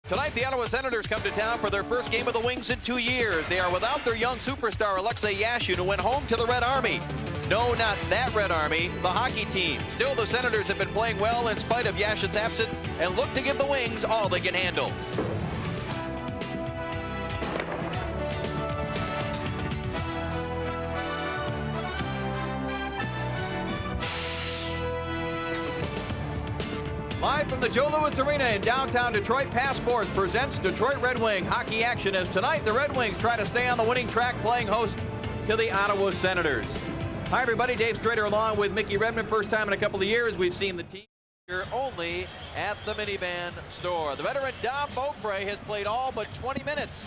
Tonight, the Ottawa Senators come to town for their first game of the Wings in 2 years. They are without their young superstar, Alexei Yashin, who went home to the Red Army. No, not that Red Army, the hockey team. Still, the Senators have been playing well in spite of Yashin's absence and look to give the Wings all they can handle. Live from the Joe Louis Arena in downtown Detroit, Passports presents Detroit Red Wing hockey action as tonight the Red Wings try to stay on the winning track playing host to the Ottawa Senators. Hi everybody, Dave Strader along with Mickey Redmond. First time in a couple of years we've seen the team here only at the minivan store. The veteran Dom Beaupre has played all but 20 minutes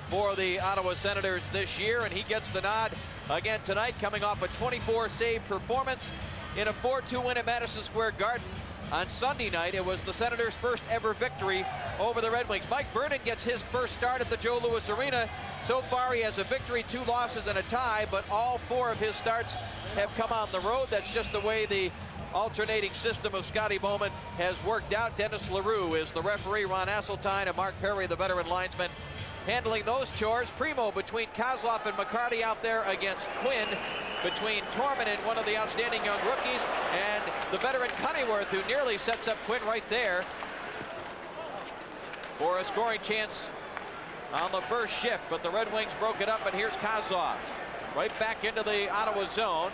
for the Ottawa Senators this year, and he gets the nod again tonight, coming off a 24-save performance in a 4-2 win at Madison Square Garden. On Sunday night, it was the Senators' first ever victory over the Red Wings. Mike Vernon gets his first start at the Joe Louis Arena. So far, he has a victory, 2 losses, and a tie, but all 4 of his starts have come on the road. That's just the way the alternating system of Scotty Bowman has worked out. Dennis Leroux is the referee. Ron Asseltine and Mark Perry, the veteran linesman, handling those chores. Primo between Kozlov and McCarty out there against Quinn. Between Torman and one of the outstanding young rookies, and the veteran Cunneyworth, who nearly sets up Quinn right there for a scoring chance on the first shift. But the Red Wings broke it up, and here's Kozlov right back into the Ottawa zone.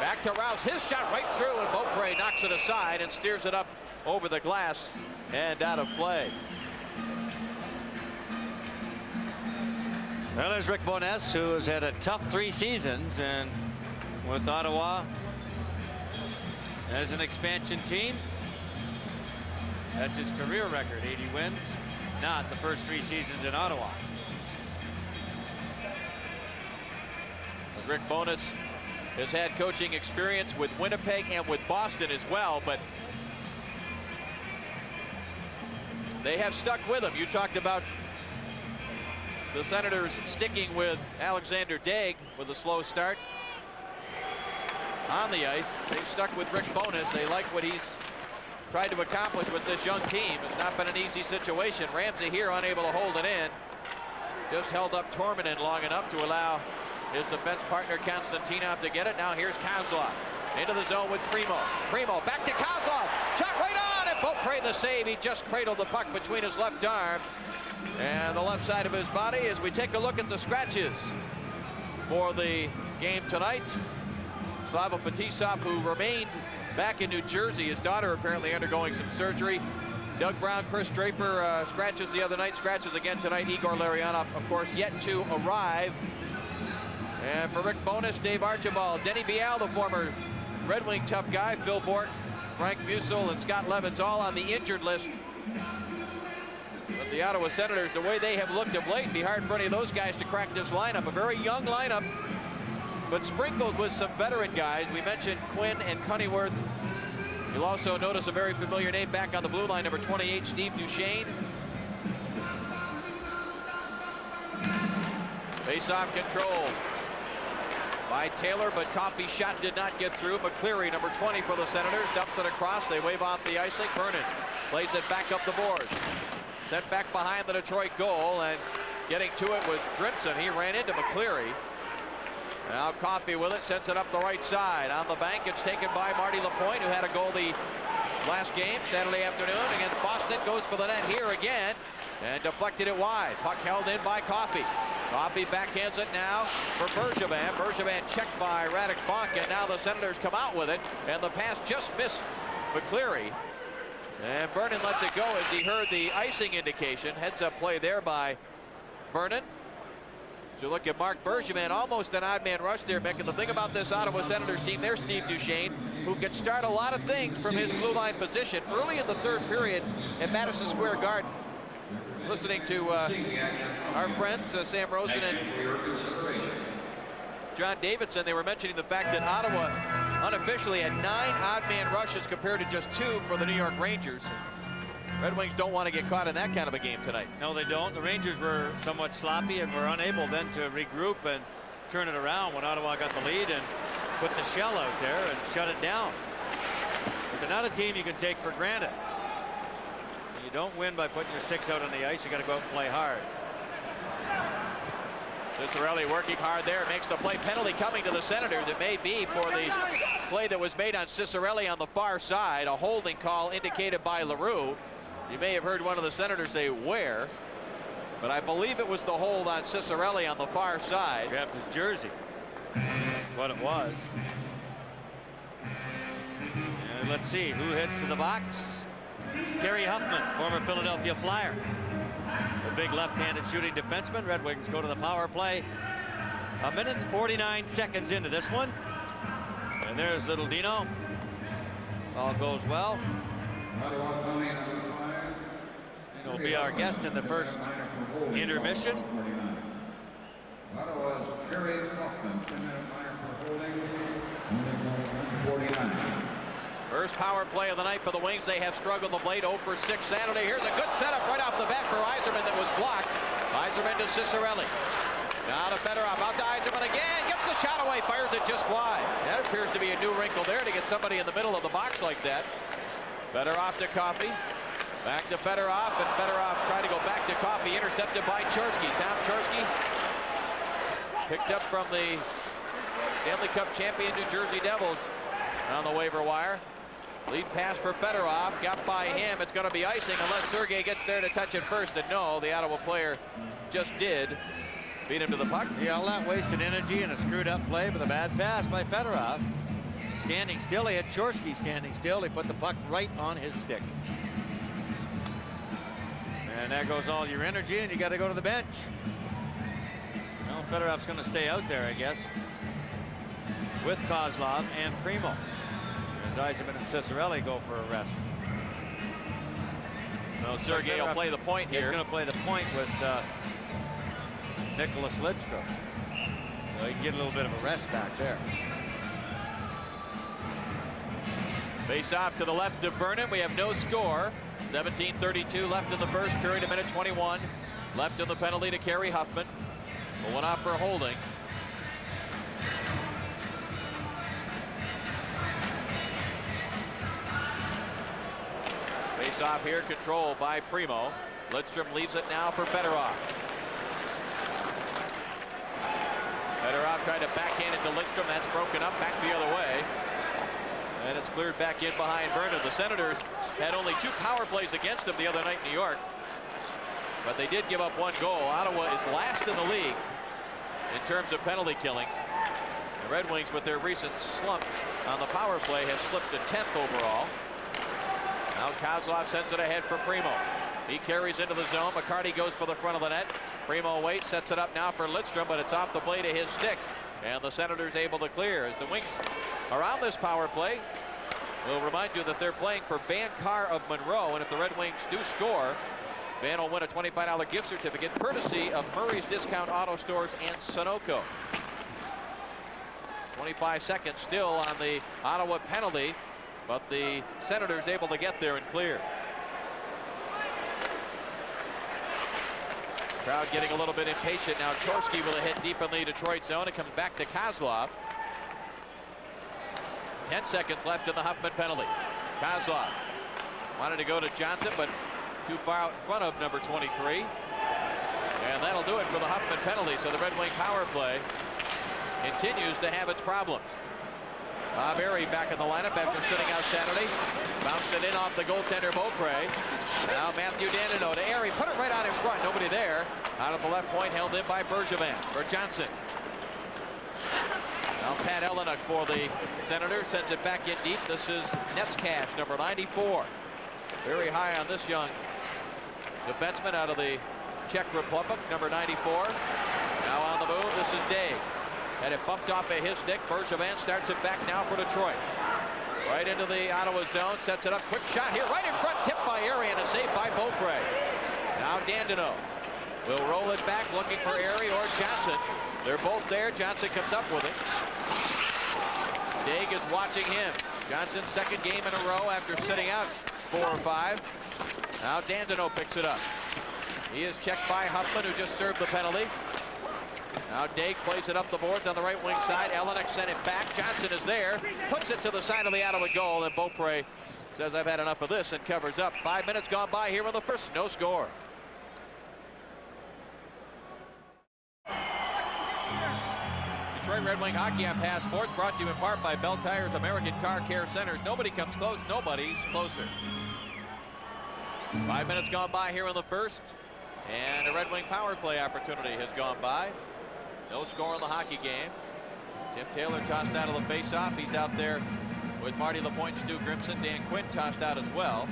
Back to Rouse, his shot right through, and Beaupre knocks it aside and steers it up over the glass and out of play. Well, there's Rick Bowness, who has had a tough 3 seasons, and with Ottawa as an expansion team, that's his career record, 80 wins, not the first 3 seasons in Ottawa. Rick Bowness has had coaching experience with Winnipeg and with Boston as well, but they have stuck with him. You talked about the Senators sticking with Alexander Daig with a slow start on the ice. They've stuck with Rick Bowness. They like what he's tried to accomplish with this young team. It's not been an easy situation. Ramsey here unable to hold it in. Just held up Torman in long enough to allow his defense partner Konstantinov to get it. Now here's Kozlov into the zone with Primo. Primo back to Kozlov. Shot right on, and Beaupre the save. He just cradled the puck between his left arm and the left side of his body as we take a look at the scratches for the game tonight. Slava Fetisov, who remained back in New Jersey, his daughter apparently undergoing some surgery. Doug Brown, Chris Draper scratches the other night, scratches again tonight. Igor Larionov, of course, yet to arrive. And for Rick Bowness, Dave Archibald, Denny Vial, the former Red Wing tough guy, Phil Bourque, Frank Musil, and Scott Levins all on the injured list. But the Ottawa Senators, the way they have looked of late, be hard for any of those guys to crack this lineup. A very young lineup, but sprinkled with some veteran guys. We mentioned Quinn and Cunneyworth. You'll also notice a very familiar name back on the blue line, number 28, Steve Duchesne. Face-off controlled by Taylor, but Coffey's shot did not get through. McCleary, number 20 for the Senators, dumps it across. They wave off the icing. Vernon plays it back up the boards. Sent back behind the Detroit goal, and getting to it was Grimson. He ran into McCleary. Now Coffey with it, sends it up the right side. On the bank, it's taken by Marty Lapointe, who had a goal the last game, Saturday afternoon against Boston. Goes for the net here again, and deflected it wide. Puck held in by Coffey. Coffey backhands it now for Bergevin. Bergevin checked by Radek Bonk, and now the Senators come out with it, and the pass just missed McCleary. And Vernon lets it go as he heard the icing indication. Heads-up play there by Vernon. So look at Mark Bergevin, almost an odd man rush there, Mick. And the thing about this Ottawa Senators team, there's Steve Duchesne, who can start a lot of things from his blue line position early in the 3rd period at Madison Square Garden. Listening to our friends, Sam Rosen and John Davidson, they were mentioning the fact that Ottawa unofficially had 9 odd-man rushes compared to just 2 for the New York Rangers. Red Wings don't want to get caught in that kind of a game tonight. No, they don't. The Rangers were somewhat sloppy and were unable then to regroup and turn it around when Ottawa got the lead and put the shell out there and shut it down. But they're not a team you can take for granted. You don't win by putting your sticks out on the ice. You got to go out and play hard. Cicerelli working hard there, makes the play. Penalty coming to the Senators. It may be for the play that was made on Cicerelli on the far side. A holding call indicated by LaRue. You may have heard one of the Senators say where, but I believe it was the hold on Cicerelli on the far side. Grabbed his jersey. What it was. And let's see who heads to the box. Gary Huffman, former Philadelphia Flyer. A big left-handed shooting defenseman. Red Wings go to the power play. 1 minute and 49 seconds into this one. And there's little Dino. All goes well. He'll be our guest in the first intermission. Ottawa's Gary Huffman, 10-minute minor for holding. 49. First power play of the night for the Wings. They have struggled the blade 0 for 6 Saturday. Here's a good setup right off the bat for Yzerman that was blocked. Yzerman to Cicerelli. Now to Fedorov, out to Yzerman again. Gets the shot away, fires it just wide. That appears to be a new wrinkle there to get somebody in the middle of the box like that. Fedorov to Coffey. Back to Fedorov, and Fedorov trying to go back to Coffey. Intercepted by Chorsky. Tom Chorsky picked up from the Stanley Cup champion New Jersey Devils on the waiver wire. Lead pass for Fedorov, got by him. It's going to be icing unless Sergei gets there to touch it first. And no, the Ottawa player just did beat him to the puck. Yeah, all that wasted energy and a screwed up play, but a bad pass by Fedorov. Standing still, he had Chorsky standing still. He put the puck right on his stick. And there goes all your energy, and you got to go to the bench. Well, Fedorov's going to stay out there, I guess, with Kozlov and Primo. As Yzerman and Cicerelli go for a rest. Well, Sergei will play the point here. He's going to play the point with Nicholas Lidstrom. Well, he can get a little bit of a rest back there. Face off to the left of Vernon. We have no score. 17:32 left in the first period. 1:21 left in the penalty to Gary Huffman. But one off for holding. Face off here, controlled by Primo. Lidstrom leaves it now for Fedorov. Fedorov trying to backhand it to Lidstrom. That's broken up back the other way. And it's cleared back in behind Vernon. The Senators had only 2 power plays against them the other night in New York. But they did give up 1 goal. Ottawa is last in the league in terms of penalty killing. The Red Wings, with their recent slump on the power play, have slipped to 10th overall. Now Kozlov sends it ahead for Primo. He carries into the zone. McCarty goes for the front of the net. Primo waits, sets it up now for Lidstrom, but it's off the blade of his stick. And the Senators able to clear as the Wings are on this power play. We'll remind you that they're playing for Van Carr of Monroe, and if the Red Wings do score, Van will win a $25 gift certificate courtesy of Murray's Discount Auto Stores and Sunoco. 25 seconds still on the Ottawa penalty, but the Senators able to get there and clear. Crowd getting a little bit impatient now. Chorsky will hit deep in the Detroit zone. It comes back to Kozlov. 10 seconds left in the Huffman penalty. Kozlov wanted to go to Johnson, but too far out in front of number 23. And that'll do it for the Huffman penalty. So the Red Wing power play continues to have its problems. Bob Airey back in the lineup after sitting out Saturday. Bounced it in off the goaltender Beaupre. Now Matthew Dandino to Airey. Put it right out in front. Nobody there. Out of the left point, held in by Bergevin for Johnson. Now Pat Elenick for the Senators sends it back in deep. This is Netzcash, number 94. Very high on this young defenseman out of the Czech Republic, number 94. Now on the move, this is Day. Had it bumped off of his stick. Bergevin starts it back now for Detroit. Right into the Ottawa zone, sets it up. Quick shot here, right in front, tipped by Airey and a save by Beaupre. Now Dandino will roll it back, looking for Airey or Johnson. They're both there. Johnson comes up with it. Daig is watching him. Johnson's second game in a row after sitting out 4 or 5. Now Dandino picks it up. He is checked by Huffman, who just served the penalty. Now Daig plays it up the boards on the right wing side. Elenick sent it back. Johnson is there. Puts it to the side of the Ottawa goal, and Beaupre says I've had enough of this and covers up. 5 minutes gone by here in the first. No score. Detroit Red Wing Hockey on Pass Sports, brought to you in part by Bell Tires American Car Care Centers. Nobody comes close, nobody's closer. 5 minutes gone by here in the first, and a Red Wing power play opportunity has gone by. No score in the hockey game. Tim Taylor tossed out of the faceoff. He's out there with Marty Lapointe, Stu Grimson. Dan Quinn tossed out as well.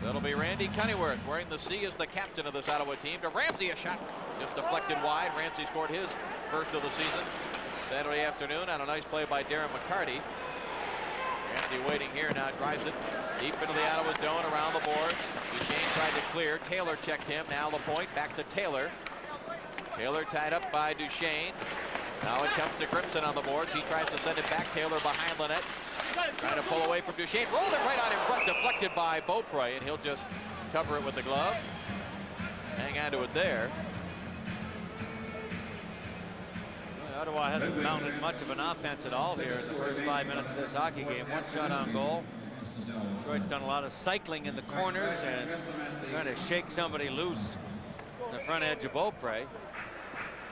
That'll be Randy Cunneyworth wearing the C as the captain of this Ottawa team. To Ramsey, a shot just deflected wide. Ramsey scored his first of the season Saturday afternoon on a nice play by Darren McCarty. Ramsey waiting here now, drives it deep into the Ottawa zone around the board. Duchesne tried to clear. Taylor checked him. Now Lapointe back to Taylor. Taylor tied up by Duchesne. Now it comes to Grimson on the boards. He tries to send it back. Taylor behind the net. Trying to pull away from Duchesne. Rolled it right out in front. Deflected by Beaupre, and he'll just cover it with the glove. Hang on to it there. Ottawa hasn't mounted much of an offense at all here in the first 5 minutes of this hockey game. One shot on goal. Detroit's done a lot of cycling in the corners and trying to shake somebody loose in the front edge of Beaupre.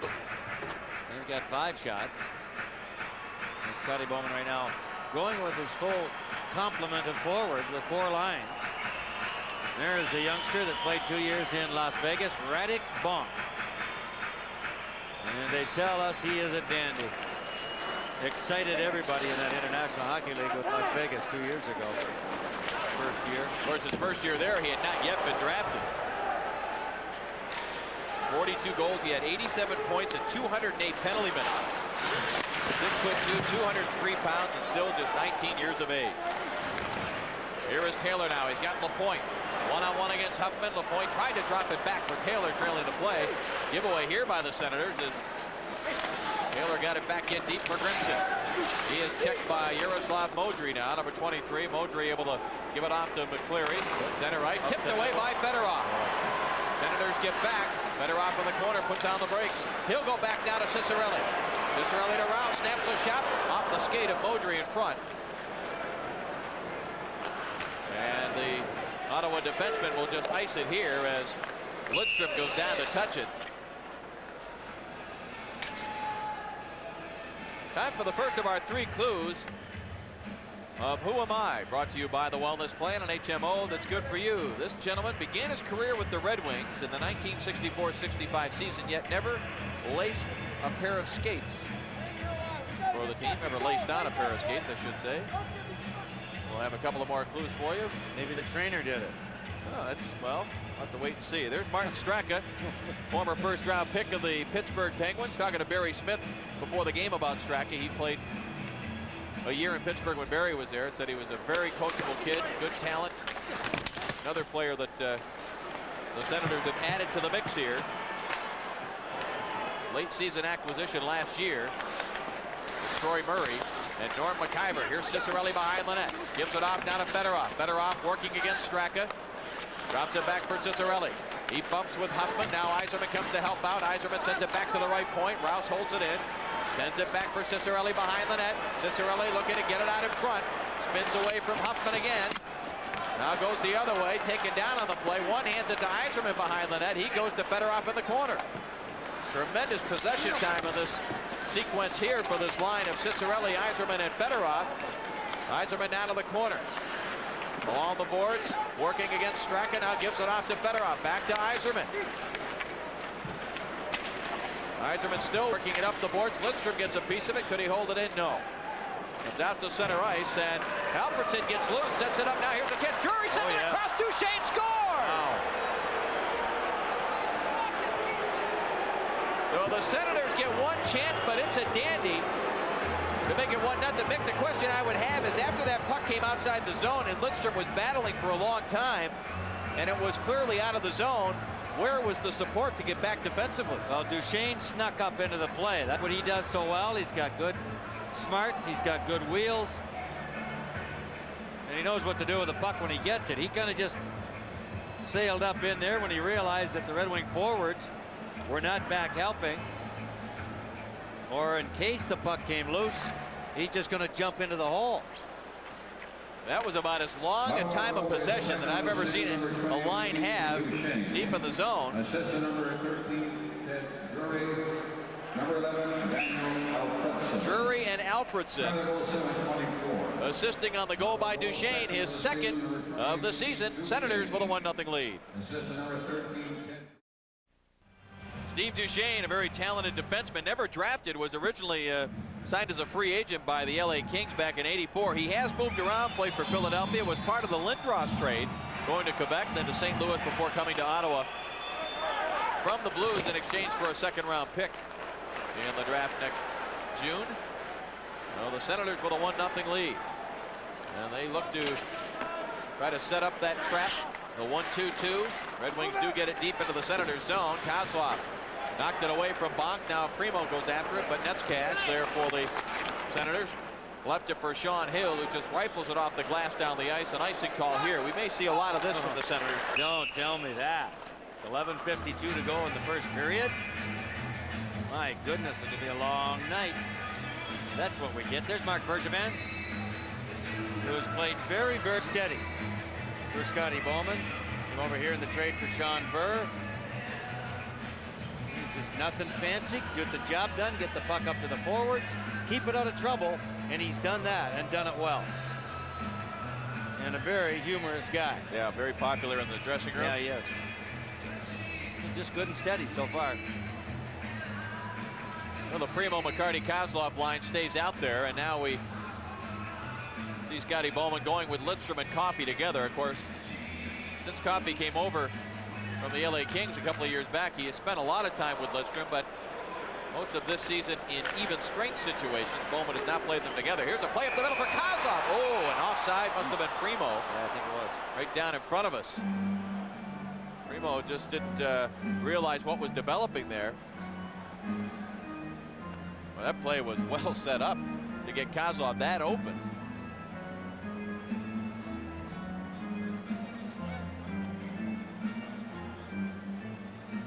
They've got 5 shots. And Scotty Bowman right now going with his full complement of forwards with 4 lines. There's the youngster that played 2 years in Las Vegas, Radek Bonk. And they tell us he is a dandy. Excited everybody in that International Hockey League with Las Vegas 2 years ago. First year. Of course, his first year there, he had not yet been drafted. 42 goals. He had 87 points and 208 penalty minutes. 6'2", 203 pounds, and still just 19 years of age. Here is Taylor now. He's got Lapointe. One-on-one against Huffman. Lapointe tried to drop it back for Taylor, trailing the play. Giveaway here by the Senators as Taylor got it back in deep for Grimson. He is checked by Yaroslav Modry now, number 23. Modry able to give it off to McCleary. Center right, tipped away by Fedorov. Senators get back. Fedorov in the corner, puts down the brakes. He'll go back down to Ciccarelli. Ciccarelli to Rouse, snaps a shot off the skate of Modry in front. And the Ottawa defenseman will just ice it here as Lidstrom goes down to touch it. Time for the first of our 3 clues of Who Am I? Brought to you by the Wellness Plan and HMO that's good for you. This gentleman began his career with the Red Wings in the 1964-65 season, yet never laced a pair of skates for the team. Never laced on a pair of skates, I should say. We'll have a couple of more clues for you. Maybe the trainer did it. Oh, that's, well, we'll have to wait and see. There's Martin Straka, former first-round pick of the Pittsburgh Penguins, talking to Barry Smith before the game about Straka. He played a year in Pittsburgh when Barry was there. Said he was a very coachable kid, good talent. Another player that the Senators have added to the mix here. Late season acquisition last year. Troy Murray and Norm McIver. Here's Ciccarelli behind the net. Gives it off down to Fedorov. Fedorov working against Straka. Drops it back for Ciccarelli. He bumps with Huffman. Now Yzerman comes to help out. Yzerman sends it back to the right point. Rouse holds it in. Sends it back for Ciccarelli behind the net. Ciccarelli looking to get it out in front. Spins away from Huffman again. Now goes the other way. Taken down on the play. One hands it to Yzerman behind the net. He goes to Fedorov in the corner. Tremendous possession time in this sequence here for this line of Ciccarelli, Yzerman, and Fedorov. Yzerman down to the corner. Along the boards, working against Straka. Now gives it off to Fedorov. Back to Yzerman. Yzerman still working it up the boards. Lidstrom gets a piece of it. Could he hold it in? No. Comes out to center ice, and Alfredson gets loose, sets it up. Now here's a chance. Drury sends it across. Duchesne scores! Wow. So the Senators get one chance, but it's a dandy to make it 1-0. Mick, the question I would have is after that puck came outside the zone and Lidstrom was battling for a long time, and it was clearly out of the zone, where was the support to get back defensively? Well, Duchesne snuck up into the play. That's what he does so well. He's got good smarts. He's got good wheels. And he knows what to do with the puck when he gets it. He kind of just sailed up in there when he realized that the Red Wing forwards were not back helping. Or in case the puck came loose, He's just going to jump into the hole. That was about as long a time of possession that I've ever seen a line have deep in the zone. Assistant number 13, Ted Drury. Number 11, Daniel Alfredson. Drury and Alfredson Senators 724. assisting on the goal by Duchesne, his second of the season. Senators with a 1-0 lead. Assistant number 13, Ted. Steve Duchesne, a very talented defenseman, never drafted, was originally signed as a free agent by the LA Kings back in '84. He has moved around, played for Philadelphia, was part of the Lindros trade, going to Quebec, then to St. Louis before coming to Ottawa from the Blues in exchange for a second-round pick in the draft next June. Well, the Senators with a 1-0 lead. And they look to try to set up that trap. The 1-2-2. Red Wings do get it deep into the Senators zone. Kozlov knocked it away from Bonk. Now Primo goes after it, but nets cash there for the Senators. Left it for Sean Hill, who just rifles it off the glass down the ice. An icing call here. We may see a lot of this from the Senators. Don't tell me that. 11:52 to go in the first period. My goodness, it'll be a long night. That's what we get. There's Mark Bergevin, who has played very, very steady for Scotty Bowman. From over here in the trade for Sean Burr. It's just nothing fancy. Get the job done, get the puck up to the forwards, keep it out of trouble, and he's done that and done it well. And a very humorous guy. Yeah, very popular in the dressing room. Yeah, he is. He's just good and steady so far. Well, the Primo McCarty Kozlov line stays out there, and now we see Scotty Bowman going with Lidstrom and Coffey together. Of course, since Coffey came over from the LA Kings a couple of years back, he has spent a lot of time with Lidstrom, but most of this season in even strength situations. Bowman has not played them together. Here's a play up the middle for Kozlov. Oh, an offside, must have been Primo. Yeah, I think it was. Right down in front of us. Primo just didn't realize what was developing there. Well, that play was well set up to get Kozlov that open.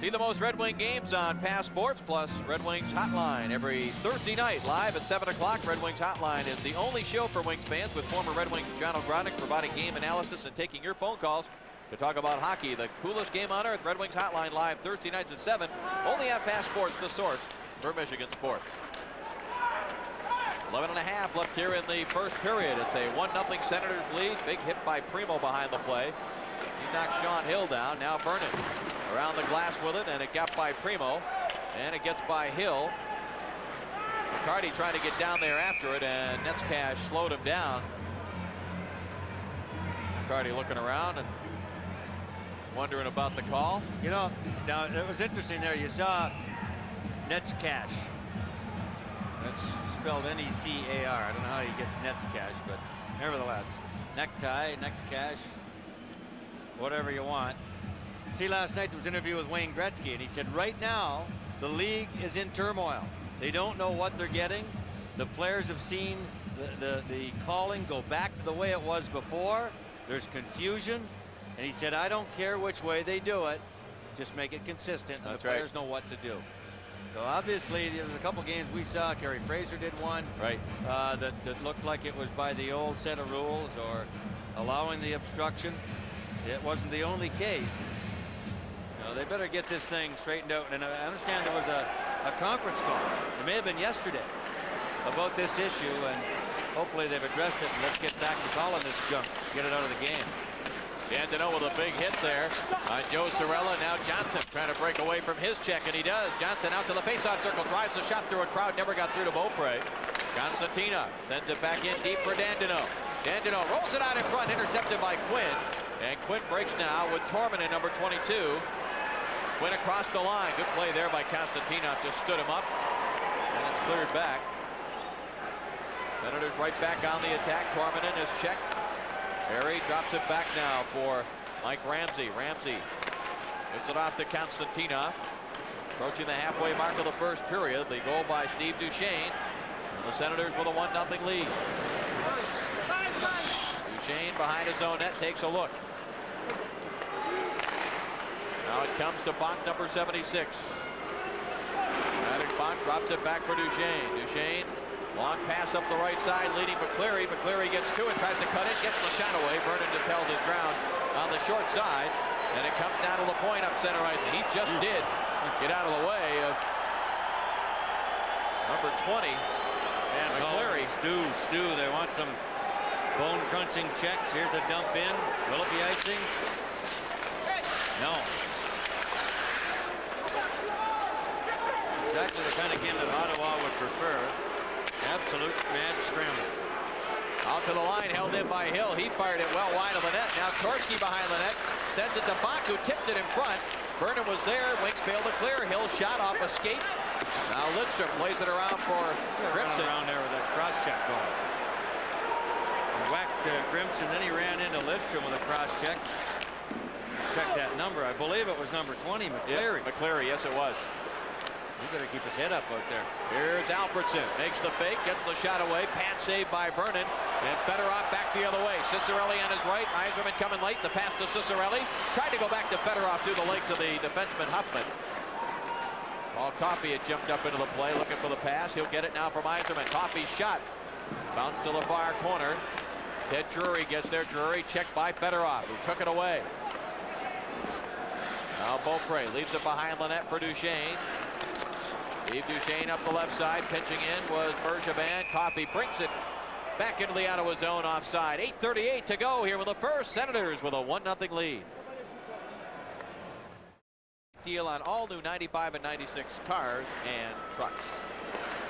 See the most Red Wing games on Pass Sports Plus Red Wings Hotline every Thursday night live at 7 o'clock. Red Wings Hotline is the only show for Wings fans, with former Red Wings John O'Gronick providing game analysis and taking your phone calls to talk about hockey. The coolest game on earth, Red Wings Hotline live Thursday nights at 7, only on Pass Sports, the source for Michigan sports. 11.5 left here in the first period. It's a 1-0 Senators lead. Big hit by Primo behind the play. He knocked Sean Hill down. Now Vernon around the glass with it, and it got by Primo, and it gets by Hill. McCarty trying to get down there after it, and Netscash slowed him down. McCarty looking around and wondering about the call. You know, now it was interesting there. You saw Netscash. That's spelled N-E-C-A-R. I don't know how he gets Netscash, but nevertheless, necktie, Netscash, whatever you want. See, last night there was an interview with Wayne Gretzky, and he said right now the league is in turmoil. They don't know what they're getting. The players have seen the calling go back to the way it was before. There's confusion, and he said, I don't care which way they do it, just make it consistent, and the players know what to do. So obviously there was a couple games we saw. Kerry Fraser did one, right, that looked like it was by the old set of rules or allowing the obstruction. It wasn't the only case. They better get this thing straightened out. And I understand there was a conference call. It may have been yesterday about this issue, and hopefully they've addressed it. And let's get back to calling this junk. Get it out of the game. D'Antino with a big hit there on Joe Cirella. Now Johnson trying to break away from his check, and he does. Johnson out to the faceoff circle, drives the shot through a crowd, never got through to Beaupre. Constantina sends it back in deep for D'Antino. D'Antino rolls it out in front, intercepted by Quinn. And Quinn breaks now with Torminen, number 22. Quinn across the line. Good play there by Constantinov. Just stood him up, and it's cleared back. Senators right back on the attack. Torminen is checked. Harry drops it back now for Mike Ramsey. Ramsey gives it off to Constantinov. Approaching the halfway mark of the first period. The goal by Steve Duchesne. And the Senators with a 1-0 lead. Duchesne behind his own net takes a look. Now it comes to Bonk, number 76. Patrick Bonk drops it back for Duchesne. Duchesne Long pass up the right side, leading McCleary. McCleary gets to it, tries to cut it, gets the shot away. Vernon just held his ground on the short side, and it comes down to the point up center ice. He just did get out of the way of number 20, and McCleary. Stu, they want some bone-crunching checks. Here's a dump in. Will it be icing? No. Exactly the kind of game that Ottawa would prefer. Absolute mad scramble. Out to the line, held in by Hill. He fired it well wide of the net. Now Torski behind the net. Sends it to Bach, who tipped it in front. Vernon was there. Winks failed to clear. Hill shot off a skate. Now Lidstrom plays it around for Grimson. Around there with that cross check going. He whacked Grimson, then he ran into Lidstrom with a cross check. Check that number. I believe it was number 20, McCleary. Yep, McCleary, yes it was. He better keep his head up out there. Here's Alfredson. Makes the fake, gets the shot away. Pass saved by Vernon. And Fedorov back the other way. Cicerelli on his right. Yzerman coming late. The pass to Cicerelli. Tried to go back to Fedorov through the legs of the defenseman Huffman. Paul Coffey had jumped up into the play looking for the pass. He'll get it now from Yzerman. Coffey's shot. Bounce to the far corner. Ted Drury gets there. Drury checked by Fedorov, who took it away. Now Beaupre leaves it behind the net for Duchesne. Steve Duchesne up the left side. Pitching in was Bergevin. Coffey brings it back into the Ottawa zone offside. 8:38 to go here with the first. Senators with a 1-0 lead. Deal on all new 95 and 96 cars and trucks.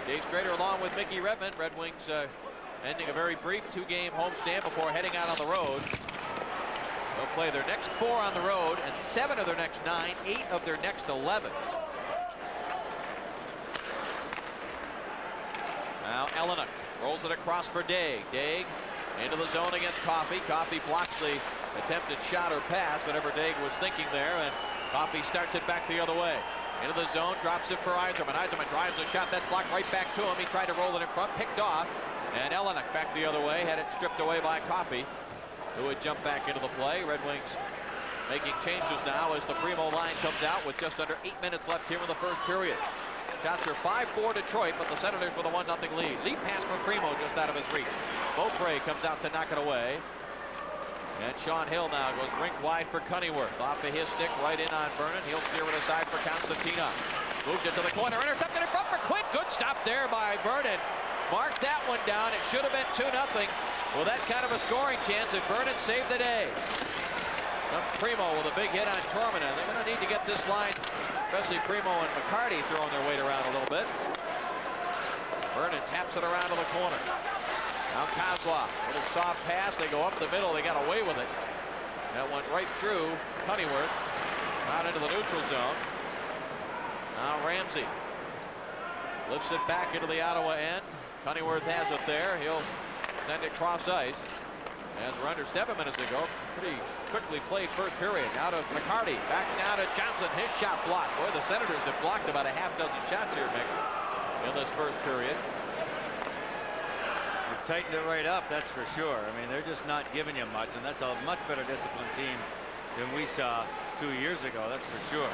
Dave Strader along with Mickey Redmond. Red Wings ending a very brief 2-game homestand before heading out on the road. They'll play their next 4 on the road and 7 of their next 9, 8 of their next 11. Now Elenick rolls it across for Daig. Daig into the zone against Coffey. Coffey blocks the attempted shot or pass, whatever Daig was thinking there, and Coffey starts it back the other way. Into the zone, drops it for Yzerman. Yzerman drives the shot, that's blocked right back to him. He tried to roll it in front, picked off, and Elenick back the other way, had it stripped away by Coffey, who would jump back into the play. Red Wings making changes now as the Primo line comes out with just under 8 minutes left here in the first period. Shots are 5-4 Detroit, but the Senators with a 1-0 lead. Lead pass for Primo just out of his reach. Beaupre comes out to knock it away. And Sean Hill now goes rink wide for Cunnyworth. Off of his stick, right in on Vernon. He'll steer it aside for Constantina. Moves it to the corner, intercepted in front for Quinn. Good stop there by Vernon. Marked that one down. It should have been 2-0. Well, that kind of a scoring chance, and Vernon saved the day. Comes Primo with a big hit on Torminen. They're going to need to get this line, especially Primo and McCarty, throwing their weight around a little bit. Vernon taps it around to the corner. Now Kozlov with a soft pass. They go up the middle. They got away with it. That went right through Cunnyworth, out into the neutral zone. Now Ramsey lifts it back into the Ottawa end. Cunnyworth has it there. He'll send it cross ice. As we're under 7 minutes to go. Pretty quickly played first period. Now to McCarty. Back now to Johnson. His shot blocked. Boy, the Senators have blocked about a half-dozen shots here, Mick, in this first period. They've tightened it right up, that's for sure. I mean, they're just not giving you much, and that's a much better disciplined team than we saw 2 years ago, that's for sure.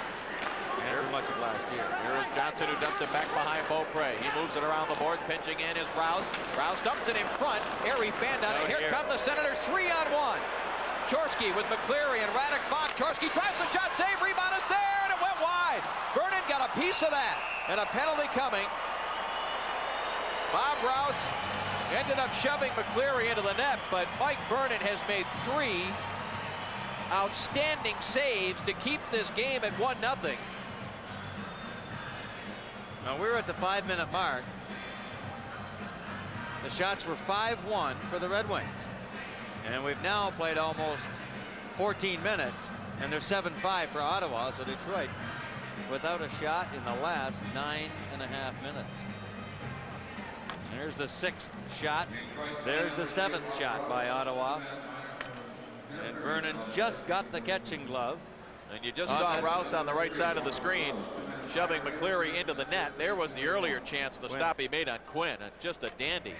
And for much of last year. Here is Johnson, who dumps it back behind Beaupre. He moves it around the boards. Pinching in is Rouse. Rouse dumps it in front. Airy band on it. Here come the Senators 3-on-1. Chorski with McCleary and Radek Bach. Chorski drives the shot, save, rebound is there, and it went wide. Vernon got a piece of that, and a penalty coming. Bob Rouse ended up shoving McCleary into the net, but Mike Vernon has made 3 outstanding saves to keep this game at 1-0. Now we're at the 5-minute mark. The shots were 5-1 for the Red Wings. And we've now played almost 14 minutes, and they're 7-5 for Ottawa, so Detroit without a shot in the last 9.5 minutes. There's the 6th shot. There's the 7th shot by Ottawa. And Vernon just got the catching glove. And you just saw Rouse on the right side of the screen shoving McCleary into the net. There was the earlier chance, the stop he made on Quinn. Just a dandy.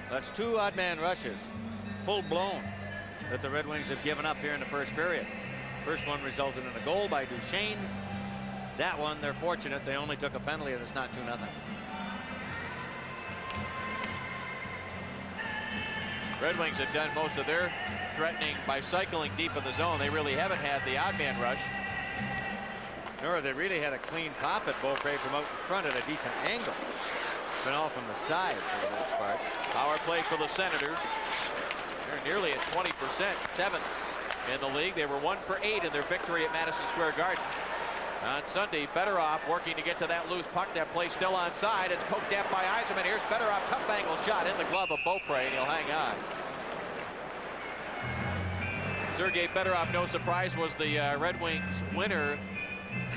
That's 2 odd man rushes, full blown, that the Red Wings have given up here in the first period. First one resulted in a goal by Duchesne. That one, they're fortunate they only took a penalty and it's not 2-0. Red Wings have done most of their threatening by cycling deep in the zone. They really haven't had the odd man rush. Nor they really had a clean pop at Beaupre from out in front at a decent angle. It's been all from the side for the most part. Power play for the Senators. They're nearly at 20%, 7th in the league. They were 1 for 8 in their victory at Madison Square Garden. On Sunday, Fedorov working to get to that loose puck. That play still onside. It's poked at by Yzerman. Here's Fedorov, tough angle shot in the glove of Beaupre, and he'll hang on. Sergei Fedorov, no surprise, was the Red Wings winner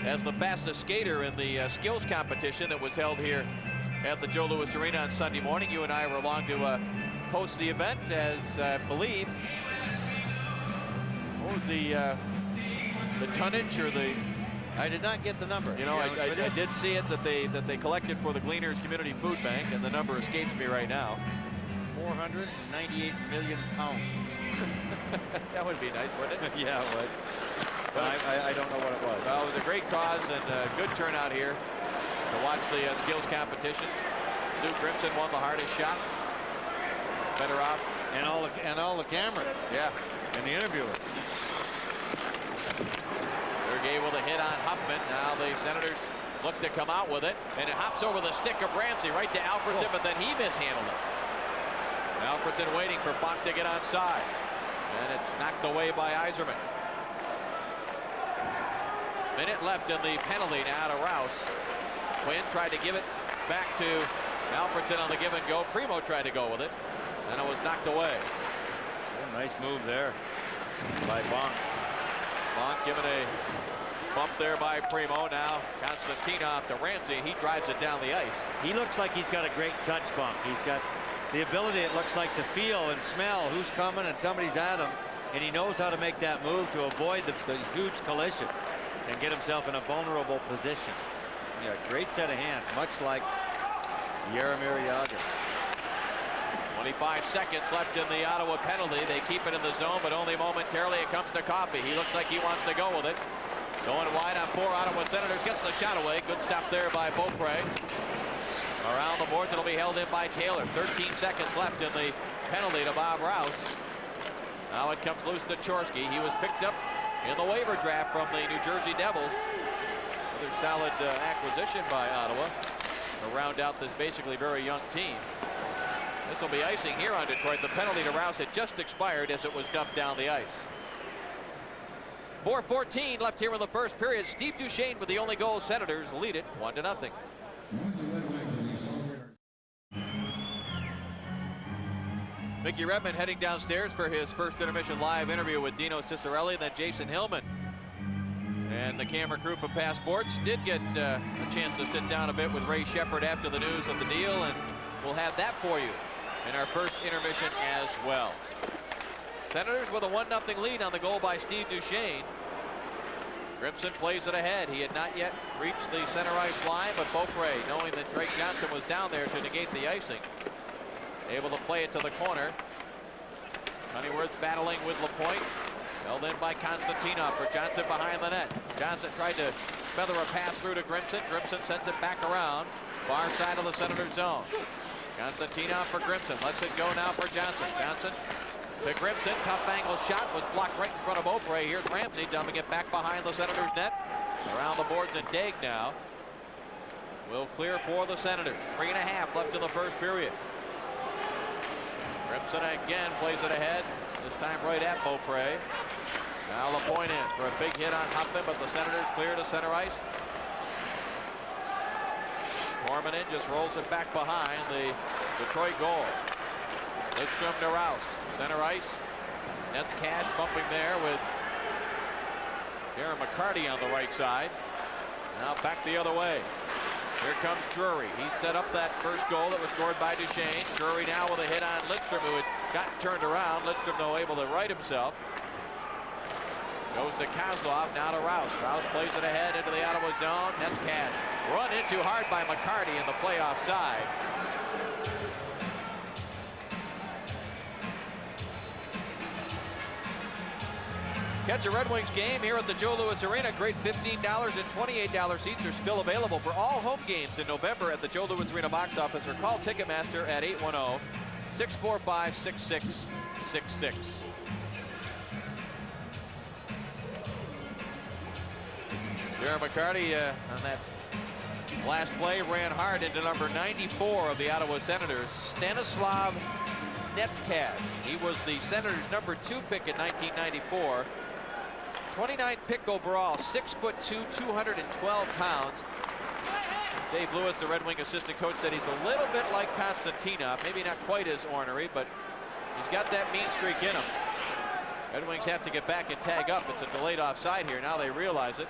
as the fastest skater in the skills competition that was held here at the Joe Louis Arena on Sunday morning. You and I were along to host the event, as I believe, what was the tonnage or the? I did not get the number. You know, I did see it that they collected for the Gleaners Community Food Bank, and the number escapes me right now. 498 million pounds. That would be nice, wouldn't it? Yeah, it would. But I don't know what it was. Well, it was a great cause and a good turnout here to watch the skills competition. Stu Grimson won the hardest shot. Fedorov and all the cameras. Yeah, and the interviewer. Sergei with a hit on Huffman. Now the Senators look to come out with it, and it hops over the stick of Ramsey right to Alfredson, but then he mishandled it. Alfredson waiting for Bach to get onside, and it's knocked away by Yzerman. Minute left in the penalty now to Rouse. Quinn tried to give it back to Alfredson on the give and go. Primo tried to go with it, and it was knocked away. Nice move there by Bonk. Bonk giving a bump there by Primo. Now Konstantinov to Ramsey. He drives it down the ice. He looks like he's got a great touch, Bonk. He's got the ability, it looks like, to feel and smell who's coming and somebody's at him, and he knows how to make that move to avoid the huge collision and get himself in a vulnerable position. Yeah, great set of hands, much like Jaromir Jagr. 25 seconds left in the Ottawa penalty. They keep it in the zone, but only momentarily. It comes to Coffey. He looks like he wants to go with it. Going wide on 4 Ottawa Senators. Gets the shot away. Good stop there by Beaupre. Around the boards, it'll be held in by Taylor. 13 seconds left in the penalty to Bob Rouse. Now it comes loose to Chorsky. He was picked up in the waiver draft from the New Jersey Devils. Another solid acquisition by Ottawa to round out this basically very young team. This will be icing here on Detroit. The penalty to Rouse had just expired as it was dumped down the ice. 4:14 left here in the first period. Steve Duchesne with the only goal. Senators lead it 1-0. Mickey Redmond heading downstairs for his first intermission live interview with Dino Ciccarelli, then Jason Hillman. And the camera crew from Passports did get a chance to sit down a bit with Ray Shepard after the news of the deal, and we'll have that for you in our first intermission as well. Senators with a 1-0 lead on the goal by Steve Duchesne. Grimson plays it ahead. He had not yet reached the center ice line, but Beaupre, knowing that Drake Johnson was down there to negate the icing, able to play it to the corner. Honeyworth battling with Lapointe. Held in by Konstantinov for Johnson behind the net. Johnson tried to feather a pass through to Grimson. Grimson sends it back around. Far side of the Senators zone. Konstantinov for Grimson. Lets it go now for Johnson. Johnson to Grimson. Tough angle shot was blocked right in front of Beaupre. Here's Ramsey dumping it back behind the Senators net. Around the boards, and Daig now will clear for the Senators. 3.5 left in the first period. Grimson again plays it ahead. This time right at Beaupre. Now Lapointe in for a big hit on Huffman, but the Senators clear to center ice. Tormanen just rolls it back behind the Detroit goal. Lidstrom to Rouse. Center ice. That's Cash bumping there with Darren McCarty on the right side. Now back the other way. Here comes Drury. He set up that first goal that was scored by Duchesne. Drury now with a hit on Lidstrom, who had gotten turned around. Lidstrom, though, able to right himself. Goes to Kozlov, now to Rouse. Rouse plays it ahead into the Ottawa zone. That's Cash. Run into hard by McCarty in the playoff side. Catch a Red Wings game here at the Joe Louis Arena. Great $15 and $28 seats are still available for all home games in November at the Joe Louis Arena box office, or call Ticketmaster at 645-6666. Darren McCarty on that last play ran hard into number 94 of the Ottawa Senators, Stanislav Netskash. He was the Senators' number 2 pick in 1994. 29th pick overall, 6'2", 212 pounds. Dave Lewis, the Red Wing assistant coach, said he's a little bit like Konstantinov, maybe not quite as ornery, but he's got that mean streak in him. Red Wings have to get back and tag up. It's a delayed offside here. Now they realize it.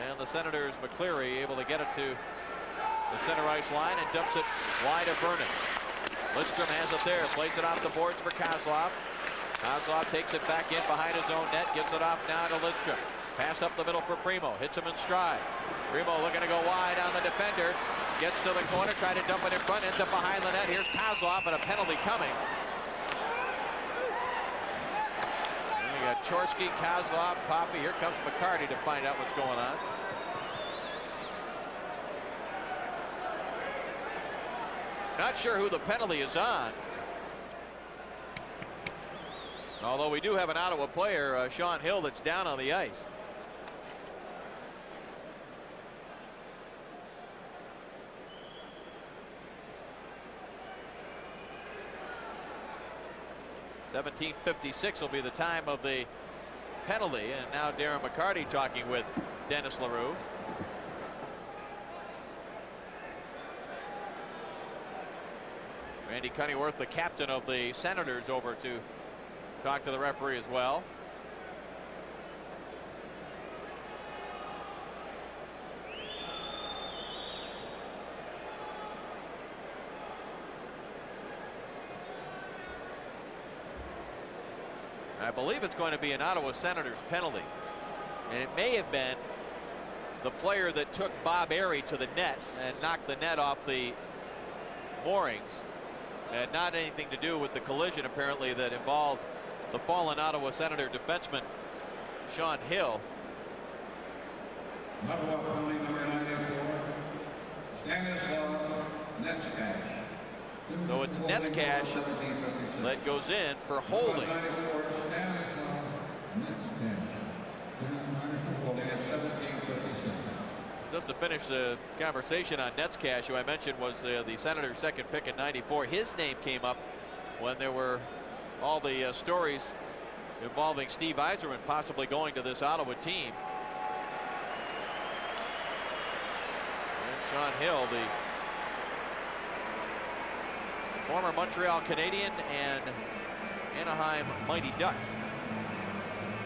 And the Senators, McCleary, able to get it to the center ice line and dumps it wide of Vernon. Lidstrom has it there, plays it off the boards for Kozlov. Kozlov takes it back in behind his own net, gives it off now to Lidstrom. Pass up the middle for Primo, hits him in stride. Primo looking to go wide on the defender, gets to the corner, try to dump it in front, ends up behind the net. Here's Kozlov and a penalty coming. And we got Chorsky, Kozlov, Coffey. Here comes McCarty to find out what's going on. Not sure who the penalty is on. Although we do have an Ottawa player, Sean Hill, that's down on the ice. .1756 will be the time of the penalty, and now Darren McCarty talking with Dennis Leroux. Randy Cunneyworth, the captain of the Senators, over to talk to the referee as well. I believe it's going to be an Ottawa Senators penalty, and it may have been the player that took Bob Airey to the net and knocked the net off the moorings. Had not anything to do with the collision, apparently, that involved the fallen Ottawa Senator defenseman Sean Hill. Ottawa penalty number 94, Stanislav Netskash. So it's Netskash that goes in for holding. Just to finish the conversation on Netskash, who I mentioned was the Senators' second pick in '94. His name came up when there were all the stories involving Steve Yzerman possibly going to this Ottawa team. And Sean Hill, the former Montreal Canadian and Anaheim Mighty Duck,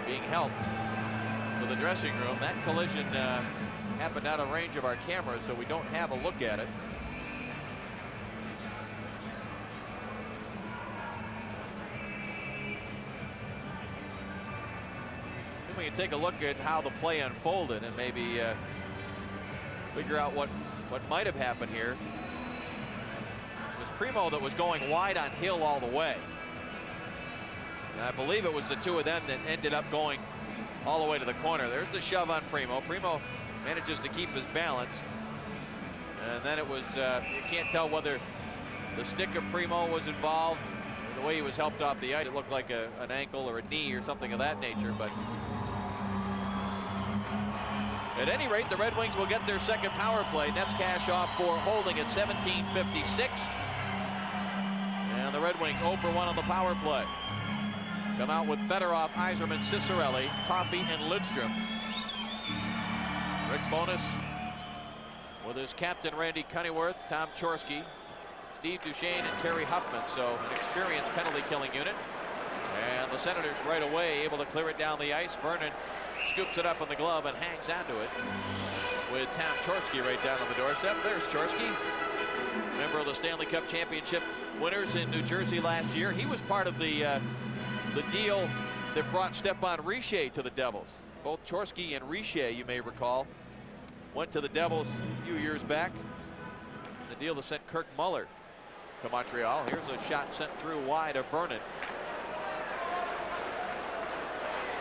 being helped to the dressing room. That collision happened out of range of our cameras, so we don't have a look at it. Then we can take a look at how the play unfolded and maybe figure out what might have happened here. It was Primo that was going wide on Hill all the way. And I believe it was the two of them that ended up going all the way to the corner. There's the shove on Primo. Primo manages to keep his balance. And then it was, you can't tell whether the stick of Primo was involved. The way he was helped off the ice, it looked like an ankle or a knee or something of that nature. But at any rate, the Red Wings will get their second power play. Netskash off for holding at 17:56. And the Red Wings 0 for 1 on the power play. Come out with Fedorov, Yzerman, Ciccarelli, Coffey, and Lidstrom. Rick Bowness with his captain Randy Cunneyworth, Tom Chorsky, Steve Duchesne, and Terry Huffman. So an experienced penalty killing unit. And the Senators right away able to clear it down the ice. Vernon scoops it up in the glove and hangs onto it with Tom Chorsky right down on the doorstep. There's Chorsky, member of the Stanley Cup Championship winners in New Jersey last year. He was part of the deal that brought Stepan Richer to the Devils. Both Chorsky and Richer, you may recall, went to the Devils a few years back. The deal that sent Kirk Muller to Montreal. Here's a shot sent through wide of Vernon.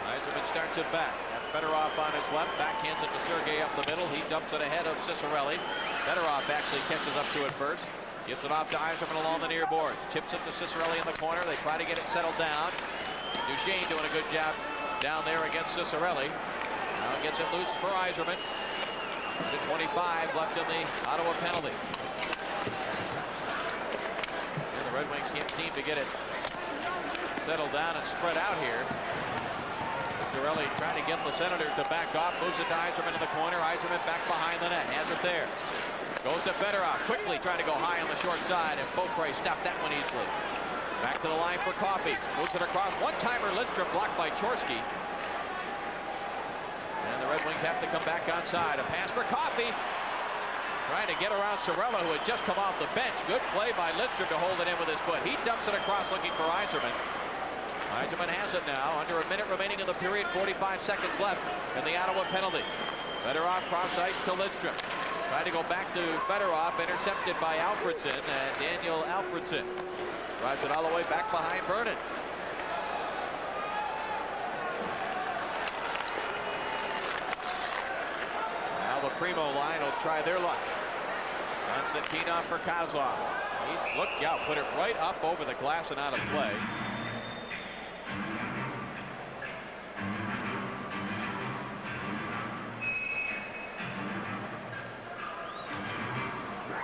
Yzerman starts it back. Fedorov on his left, backhands it to Sergei up the middle. He dumps it ahead of Ciccarelli. Fedorov actually catches up to it first. Gives it off to Yzerman along the near boards. Chips it to Cicerelli in the corner. They try to get it settled down. Duchesne doing a good job down there against Cicerelli. Now gets it loose for Yzerman. 25 left in the Ottawa penalty. And the Red Wings can't seem to get it settled down and spread out here. Cicerelli trying to get the Senators to back off. Moves it to Yzerman in the corner. Yzerman back behind the net. Has it there. Goes to Fedorov. Quickly trying to go high on the short side. And Beaupre stopped that one easily. Back to the line for Coffey. Moves it across. One-timer Lidstrom blocked by Chorsky. And the Red Wings have to come back onside. A pass for Coffey. Trying to get around Sorella, who had just come off the bench. Good play by Lidstrom to hold it in with his foot. He dumps it across looking for Yzerman. Yzerman has it now. Under a minute remaining in the period. 45 seconds left in the Ottawa penalty. Fedorov cross ice to Lidstrom. Trying to go back to Fedorov. Intercepted by Alfredson. And Daniel Alfredson drives it all the way back behind Vernon. Now the Primo line will try their luck. Konstantinov for Kozlov. He looked out, put it right up over the glass and out of play.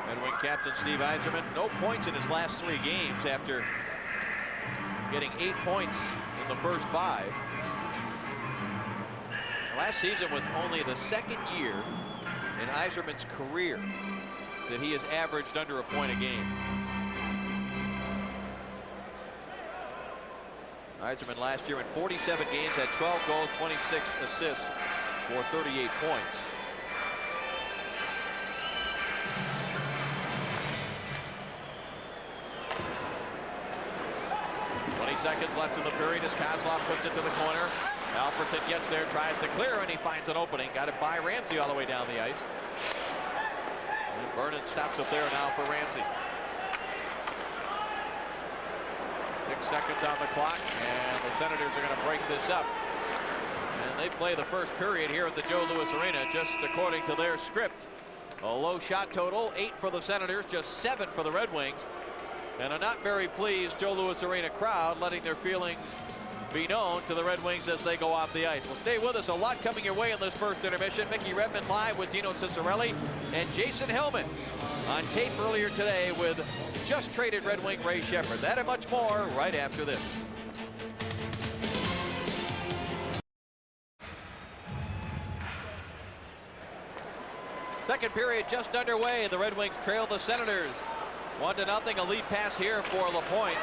Red Wing captain Steve Yzerman, no points in his last 3 games after getting 8 points in the first 5. Last season was only the second year in Yzerman's career that he has averaged under a point a game. Yzerman last year in 47 games had 12 goals, 26 assists for 38 points. Seconds left in the period as Kozlov puts it to the corner. Alfredson gets there, tries to clear, and he finds an opening. Got it by Ramsey all the way down the ice. And Vernon stops it there now for Ramsey. 6 seconds on the clock, and the Senators are going to break this up. And they play the first period here at the Joe Louis Arena, just according to their script. A low shot total, 8 for the Senators, just 7 for the Red Wings. And a not very pleased Joe Louis Arena crowd letting their feelings be known to the Red Wings as they go off the ice. Well, stay with us. A lot coming your way in this first intermission. Mickey Redmond live with Dino Cicerelli and Jason Hillman on tape earlier today with just traded Red Wing Ray Sheppard. That and much more right after this. Second period just underway. The Red Wings trail the Senators 1-0. A lead pass here for Lapointe.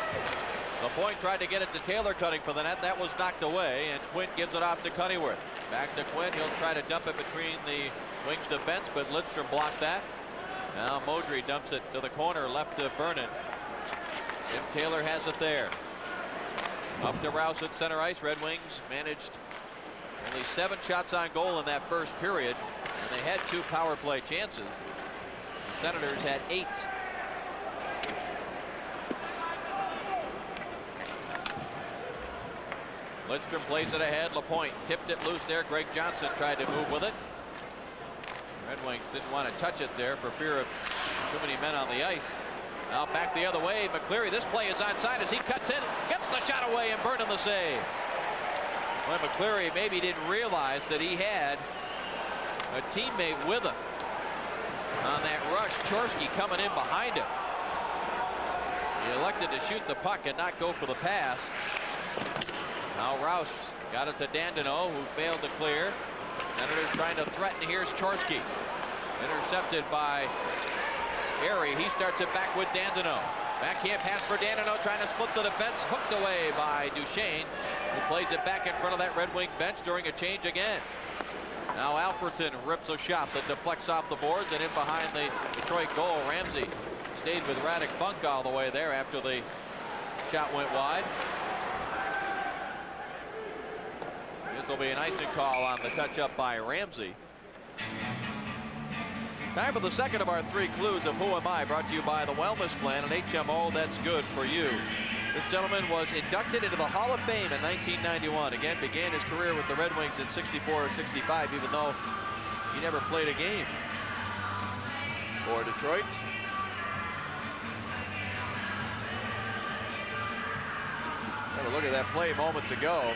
Lapointe tried to get it to Taylor cutting for the net. That was knocked away, and Quinn gives it off to Cunnyworth. Back to Quinn. He'll try to dump it between the Wings defense, but Lidstrom blocked that. Now Modry dumps it to the corner, left to Vernon. Tim Taylor has it there. Up to Rouse at center ice. Red Wings managed only 7 shots on goal in that first period, and they had 2 power play chances. The Senators had 8. Lidstrom plays it ahead. Lapointe tipped it loose there. Greg Johnson tried to move with it. Red Wings didn't want to touch it there for fear of too many men on the ice. Now back the other way. McCleary, this play is onside as he cuts in, gets the shot away, and Vernon the save. Well, McCleary maybe didn't realize that he had a teammate with him on that rush. Chorsky coming in behind him. He elected to shoot the puck and not go for the pass. Now Rouse got it to Dandino, who failed to clear. Senators trying to threaten. Here's Chorsky. Intercepted by Airy. He starts it back with Dandino. Backhand pass for Dandino, trying to split the defense. Hooked away by Duchesne, who plays it back in front of that Red Wing bench during a change again. Now Alfredson rips a shot that deflects off the boards and in behind the Detroit goal. Ramsey stayed with Radek Bunk all the way there after the shot went wide. This will be an icing call on the touch-up by Ramsey. Time for the second of our 3 clues of Who Am I, brought to you by the Wellness Plan, an HMO that's good for you. This gentleman was inducted into the Hall of Fame in 1991. Again, began his career with the Red Wings in 64 or 65, even though he never played a game for Detroit. Have a look at that play moments ago.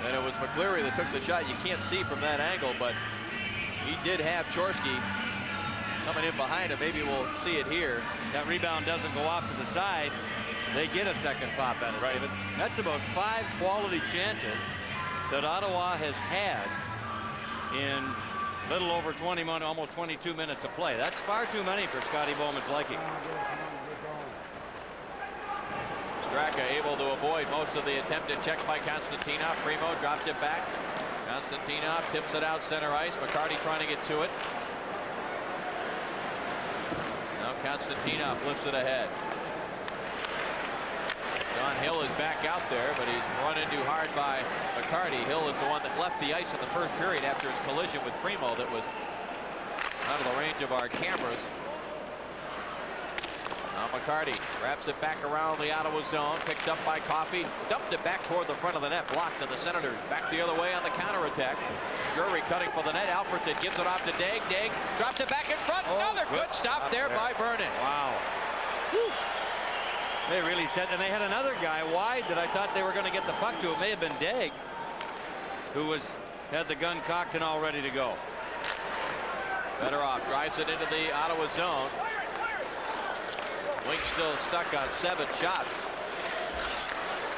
And it was McCleary that took the shot. You can't see from that angle, but he did have Chorsky coming in behind him. Maybe we'll see it here. That rebound doesn't go off to the side. They get a second pop at it, right. David. That's about 5 quality chances that Ottawa has had in little over 20 minutes, almost 22 minutes of play. That's far too many for Scotty Bowman's liking. Straka able to avoid most of the attempted check by Konstantinov. Primo drops it back. Konstantinov tips it out center ice. McCarty trying to get to it. Now Konstantinov lifts it ahead. John Hill is back out there, but he's run into hard by McCarty. Hill is the one that left the ice in the first period after his collision with Primo that was out of the range of our cameras. Now McCarty wraps it back around the Ottawa zone, picked up by Coffey, dumped it back toward the front of the net, blocked, and the Senators back the other way on the counterattack. Drury cutting for the net. Alfredson gives it off to Daig. Daig drops it back in front. Another good stop there by Vernon. Wow. Whew. They really said, and they had another guy wide that I thought they were going to get the puck to. It may have been Daig, who had the gun cocked and all ready to go. Fedorov drives it into the Ottawa zone. Wink still stuck on 7 shots.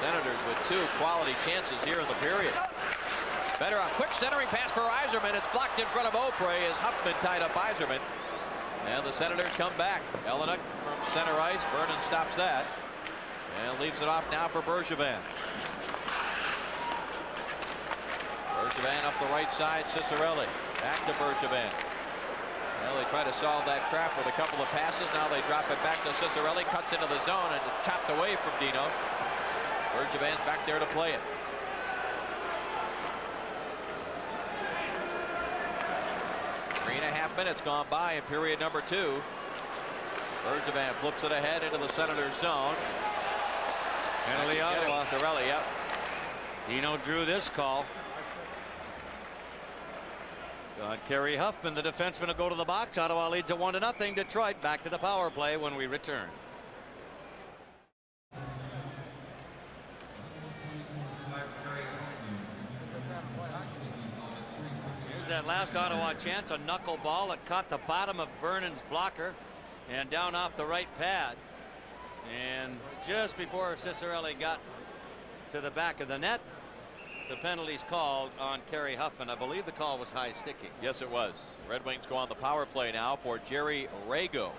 Senators with 2 quality chances here in the period. Fedorov, quick centering pass for Yzerman. It's blocked in front of Opre as Huffman tied up Yzerman. And the Senators come back. Elenick from center ice. Vernon stops that. And leaves it off now for Bergevin. Bergevin up the right side. Ciccarelli. Back to Bergevin. Well, they try to solve that trap with a couple of passes. Now they drop it back to Ciccarelli. Cuts into the zone and it's chopped away from Dino. Bergevin's back there to play it. Three and a half minutes gone by in period number 2. Bergevin flips it ahead into the Senators zone. Penalty Ottawa. Ciccarelli, yep. Dino drew this call. Kerry Huffman, the defenseman, will go to the box. Ottawa leads it 1-0. Detroit back to the power play when we return. Here's that last Ottawa chance, a knuckleball that caught the bottom of Vernon's blocker and down off the right pad. And just before Ciccarelli got to the back of the net, the penalty's called on Kerry Huffman. I believe the call was high sticky. Yes, it was. Red Wings go on the power play now for Jerry Rago.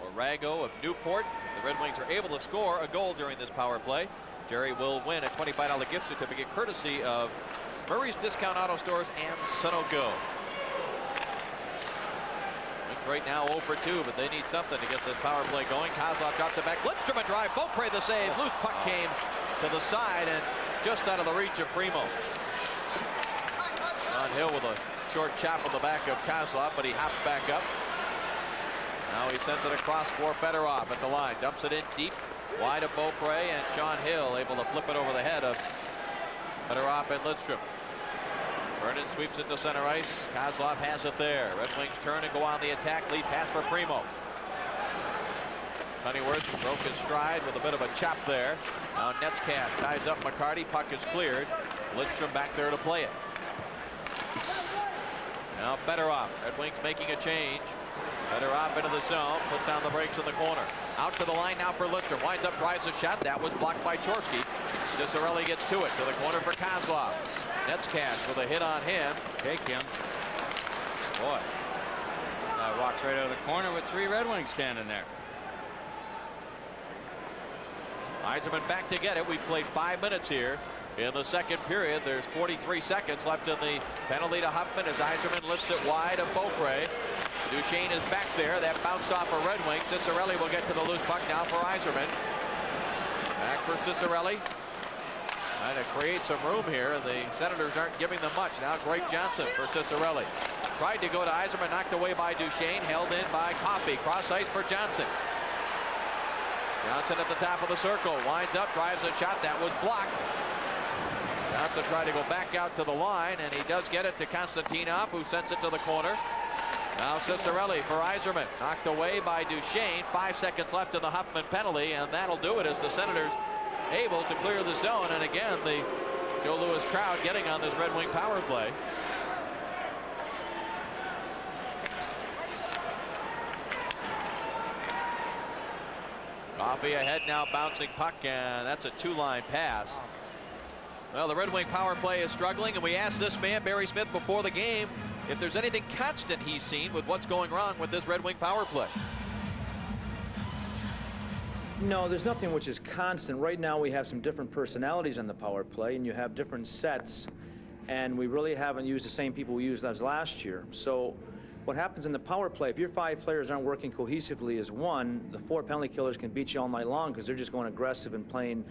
Or Rago of Newport. The Red Wings are able to score a goal during this power play. Jerry will win a $25 gift certificate courtesy of Murray's Discount Auto Stores and Sunoco. Right now 0 for 2, but they need something to get this power play going. Kozlov drops it back. Lidstrom a drive. Beaupre the save. Loose puck came to the side and just out of the reach of Primo. On Hill with a short chop on the back of Kozlov, but he hops back up. Now he sends it across for Fedorov at the line. Dumps it in deep. Wide of Beaupre, and Sean Hill able to flip it over the head of Fedorov and Lidstrom. Vernon sweeps it to center ice. Kozlov has it there. Red Wings turn and go on the attack. Lead pass for Primo. Honeyworth broke his stride with a bit of a chop there. Now Netzkat ties up McCarty. Puck is cleared. Lidstrom back there to play it. Now Fedorov. Red Wings making a change. Fedorov into the zone. Puts down the brakes in the corner. Out to the line now for Lidstrom. Winds up, drives a shot. That was blocked by Chorsky. Ciccarelli gets to it. To the corner for Kozlov. Netzkat with a hit on him. Take him. Boy. Walks right out of the corner with 3 Red Wings standing there. Yzerman back to get it. We've played 5 minutes here in the second period. There's 43 seconds left in the penalty to Huffman as Yzerman lifts it wide of Beaupre. Duchesne is back there. That bounced off a Red Wing. Ciccarelli will get to the loose puck now for Yzerman. Back for Ciccarelli. Trying to create some room here. The Senators aren't giving them much. Now Greg Johnson for Ciccarelli. Tried to go to Yzerman, knocked away by Duchesne, held in by Coffey. Cross ice for Johnson. Johnson at the top of the circle, winds up, drives a shot that was blocked. Johnson tried to go back out to the line, and he does get it to Konstantinov, who sends it to the corner. Now Ciccarelli for Yzerman, knocked away by Duchesne. 5 seconds left in the Huffman penalty, and that'll do it as the Senators able to clear the zone. And again, the Joe Louis crowd getting on this Red Wing power play. Coffey ahead now, bouncing puck, and that's a two-line pass. Well, the Red Wing power play is struggling, and we asked this man, Barry Smith, before the game, if there's anything constant he's seen with what's going wrong with this Red Wing power play. No, there's nothing which is constant. Right now we have some different personalities on the power play, and you have different sets, and we really haven't used the same people we used as last year. So what happens in the power play, if your 5 players aren't working cohesively as one, the 4 penalty killers can beat you all night long because they're just going aggressive and playing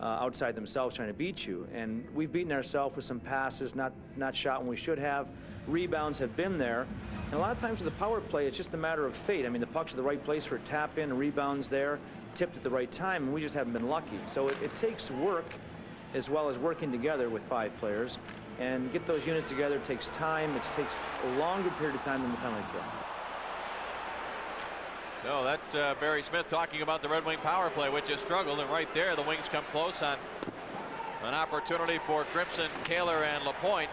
outside themselves trying to beat you. And we've beaten ourselves with some passes, not shot when we should have. Rebounds have been there. And a lot of times with the power play, it's just a matter of fate. I mean, the puck's at the right place for a tap in, rebounds there, tipped at the right time, and we just haven't been lucky. So it takes work as well as working together with 5 players. And get those units together takes time. It takes a longer period of time than the penalty kill. No, that's Barry Smith talking about the Red Wing power play, which has struggled. And right there, the Wings come close on an opportunity for Crimson, Taylor, and Lapointe.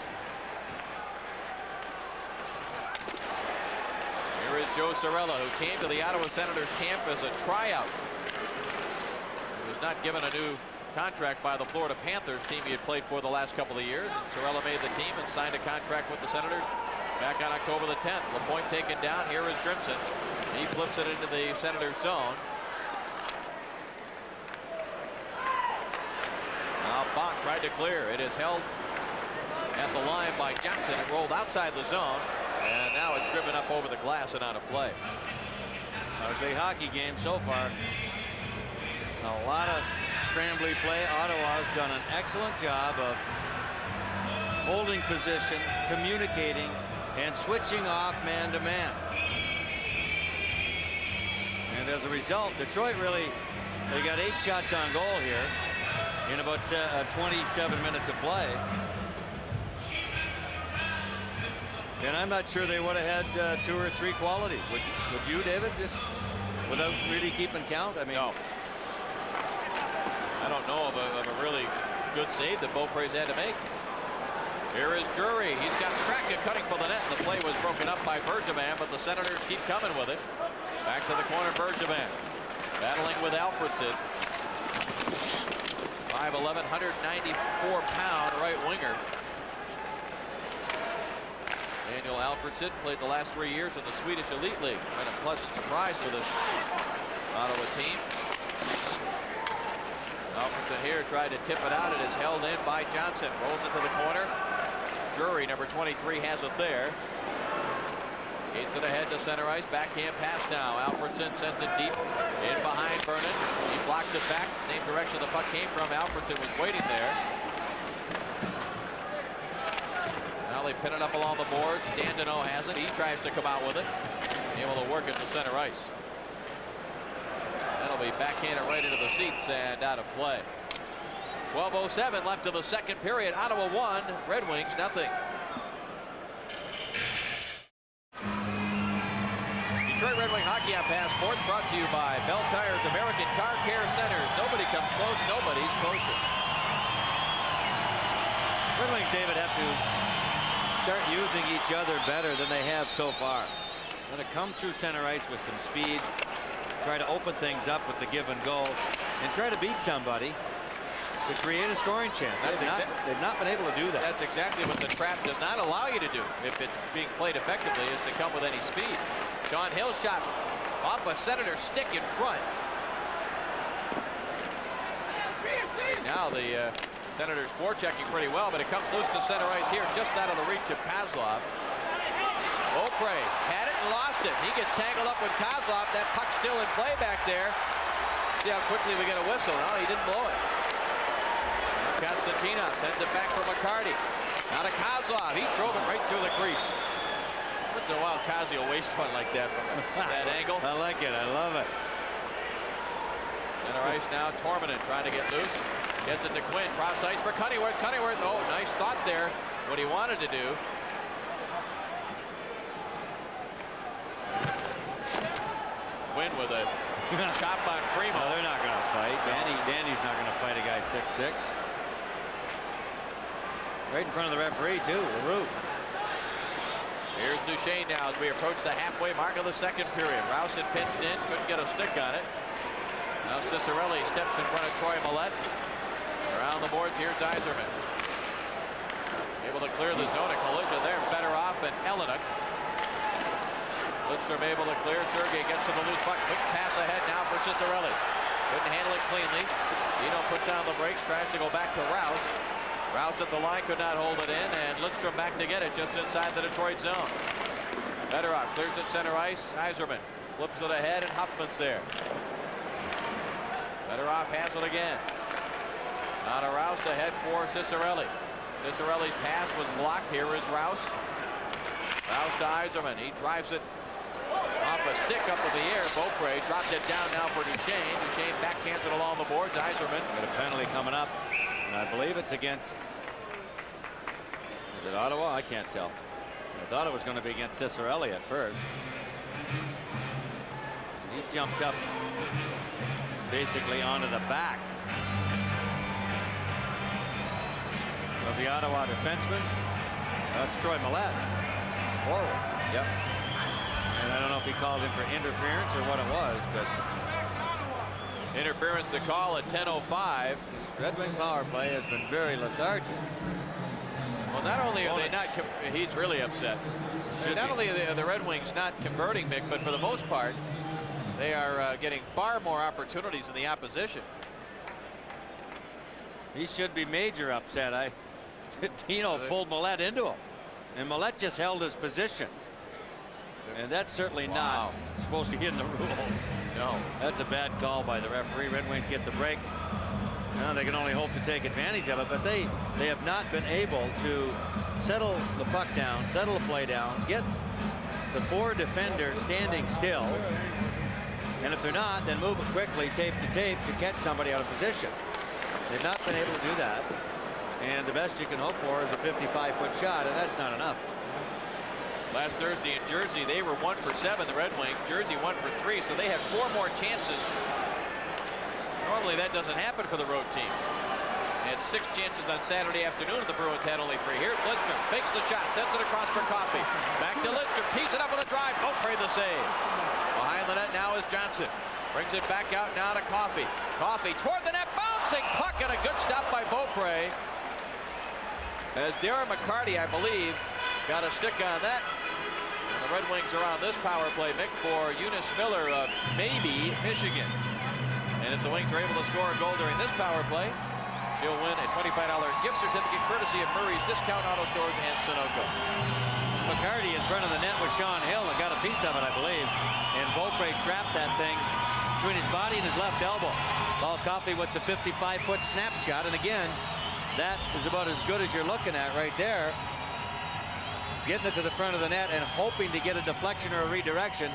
Here is Joe Cirella, who came to the Ottawa Senators camp as a tryout. He was not given a new contract by the Florida Panthers, team he had played for the last couple of years. And Cirella made the team and signed a contract with the Senators back on October the 10th. Lapointe taken down. Here is Grimson. He flips it into the Senators zone. Now Bach tried to clear. It is held at the line by Johnson. It rolled outside the zone, and now it's driven up over the glass and out of play. Ugly hockey game so far. A lot of scrambly play. Ottawa's done an excellent job of holding position, communicating, and switching off man to man. And as a result, Detroit they got 8 shots on goal here in about 27 minutes of play. And I'm not sure they would have had 2 or 3 qualities. Would you, David, just without really keeping count? I mean, no. I don't know of a really good save that Beaupre's had to make. Here is Drury. He's got Straka cutting for the net. The play was broken up by Bergevin, but the Senators keep coming with it. Back to the corner, Bergevin. Battling with Alfredson. 5'11", 194-pound right winger. Daniel Alfredson played the last 3 years in the Swedish Elite League. Been a pleasant surprise for this Ottawa team. Alfredson here tried to tip it out. It is held in by Johnson. Rolls into the corner. Drury, number 23, has it there. Gets it ahead to center ice. Backhand pass now. Alfredson sends it deep in behind Vernon. He blocks it back. Same direction the puck came from. Alfredson was waiting there. Now they pin it up along the boards. Dandino has it. He tries to come out with it. Able to work it to center ice. That'll be backhanded right into the seats and out of play. 12:07 left in the second period. Ottawa 1, Red Wings nothing. Detroit Red Wing Hockey on Passport brought to you by Bell Tire's American Car Care Centers. Nobody comes close, nobody's closer. Red Wings, David, have to start using each other better than they have so far. Going to come through center ice with some speed, try to open things up with the give and go, and try to beat somebody to create a scoring chance. They've not been able to do that. That's exactly what the trap does not allow you to do if it's being played effectively, is to come with any speed. Sean Hill shot off a Senator stick in front. Now the Senators forechecking pretty well, but it comes loose to center ice here, just out of the reach of Kozlov. Beaupre had it and lost it. He gets tangled up with Kozlov. That puck's still in play back there. See how quickly we get a whistle. No, he didn't blow it. Constantina sends it back for McCarty. Now to Kozlov. He drove it right through the crease. Once in a while, Kazi will waste one like that from that angle. I like it. I love it. Center ice now. Torminen trying to get loose. Gets it to Quinn. Cross ice for Cunninworth. Cunninworth. Oh, nice thought there. What he wanted to do. Quinn with a Chop on Primo. No, they're not going to fight. Danny's not going to fight a guy 6'6". Right in front of the referee, too. LaRue. Here's Duchesne now as we approach the halfway mark of the second period. Rouse had pinched in, couldn't get a stick on it. Now Cicerelli steps in front of Troy Millette. Around the boards, here's Yzerman. Able to clear the zone. A collision there. Better off than Hellenic. Lidstrom able to clear. Sergei gets to the loose puck. Quick pass ahead now for Cicerelli. Couldn't handle it cleanly. Dino puts down the brakes, tries to go back to Rouse. Rouse at the line, could not hold it in, and Lidstrom back to get it just inside the Detroit zone. Better off clears it center ice. Yzerman flips it ahead, and Huffman's there. Better off has it again. Now to Rouse ahead for Cicerelli. Cicerelli's pass was blocked. Here is Rouse. Rouse to Yzerman. He drives it off a stick up in the air. Beaupre dropped it down now for Duchesne. Duchesne backhands it along the boards. Yzerman. Got a penalty coming up. And I believe it's against. Is it Ottawa? I can't tell. I thought it was going to be against Cicerelli at first. He jumped up basically onto the back of the Ottawa defenseman. That's Troy Millette. Forward. Yep. And I don't know if he called him for interference or what it was, but interference to call at 10:05. this Red Wing power play has been very lethargic. Well, not only are they not, he's really upset. Not only are the Red Wings not converting, Mick, but for the most part, they are getting far more opportunities than the opposition. He should be major upset. Dino pulled Millette into him, and Millette just held his position. And that's certainly not supposed to get in the rules. No. That's a bad call by the referee. Red Wings get the break. Now they can only hope to take advantage of it, but they have not been able to settle the puck down, settle the play down, get the four defenders standing still, and if they're not, then move it quickly, tape to tape, to catch somebody out of position. They've not been able to do that, and the best you can hope for is a 55-foot shot, and that's not enough. Last Thursday in Jersey, they were 1 for 7, the Red Wings. Jersey 1 for 3, so they had 4 more chances. Normally that doesn't happen for the road team. They had 6 chances on Saturday afternoon, and the Bruins had only 3. Here's Lidstrom, fakes the shot, sends it across for Coffey. Back to Lidstrom, tees it up with a drive. Beaupre the save. Behind the net now is Johnson. Brings it back out now to Coffey. Coffey toward the net, bouncing puck, and a good stop by Beaupre. As Darren McCarty, I believe, got a stick on that. And the Red Wings are on this power play, Mick, for Eunice Miller of maybe Michigan. And if the Wings are able to score a goal during this power play, she'll win a $25 gift certificate courtesy of Murray's Discount Auto Stores and Sunoco. McCarty in front of the net with Sean Hill and got a piece of it, I believe. And Beaupre trapped that thing between his body and his left elbow. Ball Coffey with the 55-foot snapshot. And again, that is about as good as you're looking at right there. Getting it to the front of the net and hoping to get a deflection or a redirection.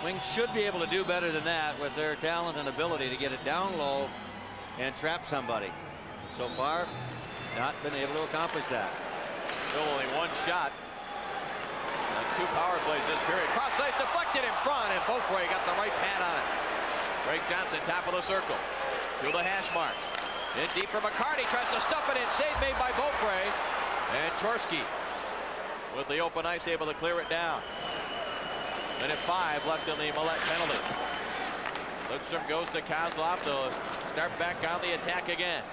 Wings should be able to do better than that with their talent and ability to get it down low and trap somebody. So far, not been able to accomplish that. Still only 1 shot on 2 power plays this period. Cross ice deflected in front, and Beaupre got the right pad on it. Greg Johnson, top of the circle, to the hash mark. In deep for McCarty, tries to stuff it in. Save made by Beaupre, and Chorsky with the open ice able to clear it down. Minute 5 left in the Millette penalty. Lidstrom goes to Kozlov to start back on the attack again.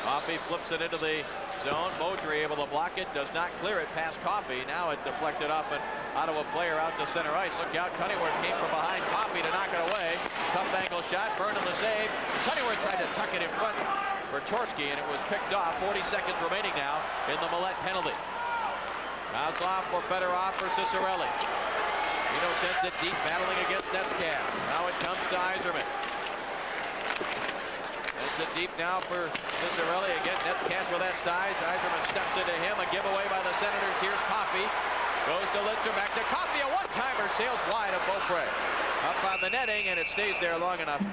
Coffey flips it into the zone. Beaudry able to block it, does not clear it past Coffey. Now it deflected off an Ottawa player out to center ice. Look out, Cunningworth came from behind Coffey to knock it away. Tough angle shot, Burnham the save. Cunningworth tried to tuck it in front for Chorsky, and it was picked off. 40 seconds remaining now in the Millette penalty. Kozlov for Fedorov for Cicerelli. Dino sends it deep, battling against Netscap. Now it comes to Yzerman. Sends it deep now for Cicerelli. Again, Netscap with that size. Yzerman steps into him. A giveaway by the Senators. Here's Coffey. Goes to Lidstrom, back to Coffey. A one-timer sails wide of Beaupre. Up on the netting, and it stays there long enough.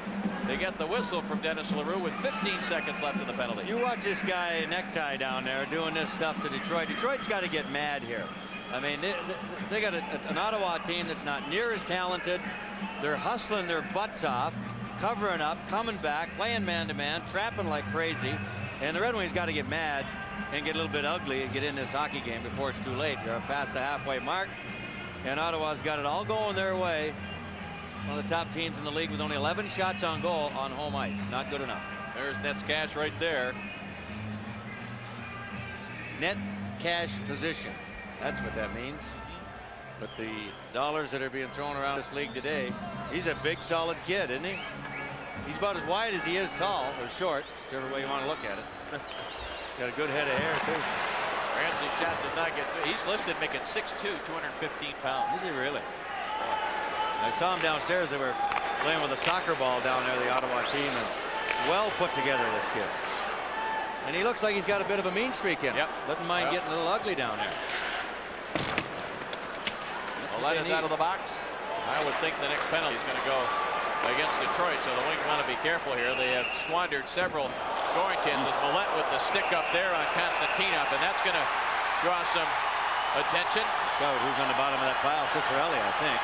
They get the whistle from Dennis LaRue with 15 seconds left in the penalty. You watch this guy necktie down there doing this stuff to Detroit. Detroit's got to get mad here. I mean, they got an Ottawa team that's not near as talented. They're hustling their butts off, covering up, coming back, playing man-to-man, trapping like crazy. And the Red Wings got to get mad and get a little bit ugly and get in this hockey game before it's too late. They're past the halfway mark, and Ottawa's got it all going their way. One of the top teams in the league with only 11 shots on goal on home ice. Not good enough. There's Net's cash right there. Net cash position. That's what that means. But the dollars that are being thrown around this league today, he's a big, solid kid, isn't he? He's about as wide as he is tall, or short, whichever way you want to look at it. Got a good head of hair, too. Ramsey's shot did not get through. He's listed making 6'2", 215 pounds. Is he really? I saw him downstairs. They were playing with a soccer ball down there, the Ottawa team, and well put together, this kid. And he looks like he's got a bit of a mean streak in him. Yep. Doesn't mind getting a little ugly down there. Well, that is out of the box. I would think the next penalty is going to go against Detroit, so the Wings want to be careful here. They have squandered several scoring chances. Millette with the stick up there on Konstantinov, and that's going to draw some attention. God, who's on the bottom of that pile? Cicerelli, I think.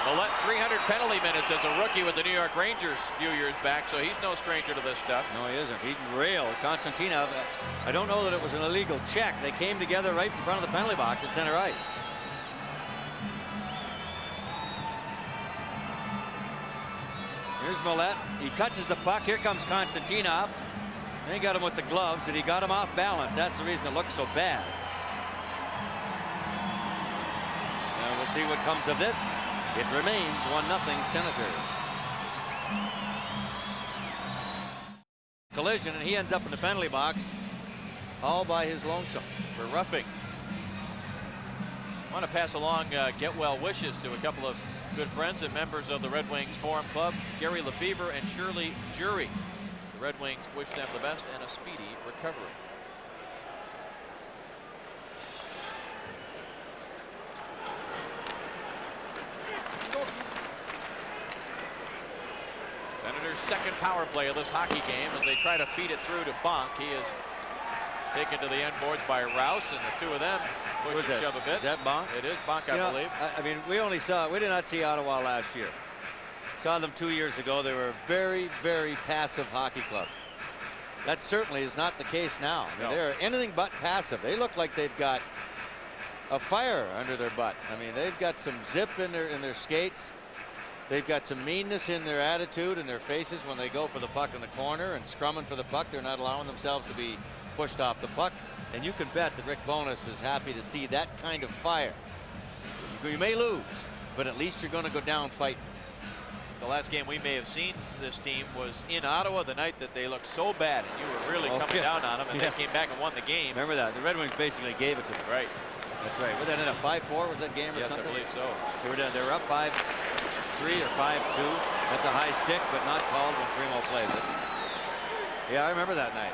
Millette 300 penalty minutes as a rookie with the New York Rangers a few years back, so he's no stranger to this stuff. No, he isn't. He railed Konstantinov. I don't know that it was an illegal check. They came together right in front of the penalty box at center ice. Here's Millette. He touches the puck. Here comes Konstantinov. They got him with the gloves, and he got him off balance. That's the reason it looks so bad. And we'll see what comes of this. It remains 1-0 Senators. Collision, and he ends up in the penalty box all by his lonesome. For roughing. I want to pass along get well wishes to a couple of good friends and members of the Red Wings Forum Club, Gary Lefevre and Shirley Jury. The Red Wings wish them the best and a speedy recovery. Senators' second power play of this hockey game as they try to feed it through to Bonk. He is taken to the end boards by Rouse, and the two of them push and shove a bit. Is that Bonk? It is Bonk, I believe. I mean, we did not see Ottawa last year. Saw them 2 years ago. They were a very, very passive hockey club. That certainly is not the case now. I mean, they're anything but passive. They look like they've got a fire under their butt. I mean, they've got some zip in their skates. They've got some meanness in their attitude and their faces when they go for the puck in the corner and scrumming for the puck. They're not allowing themselves to be pushed off the puck. And you can bet that Rick Bowness is happy to see that kind of fire. You may lose, but at least you're going to go down fighting. The last game we may have seen this team was in Ottawa the night that they looked so bad, and you were really coming down on them, and they came back and won the game. Remember that? The Red Wings basically gave it to them. Right. That's right. Was that in a 5-4? Was that game or something? Yes, I believe so. They were up 5-3 or 5-2. That's a high stick, but not called when Primo plays it. Yeah, I remember that night.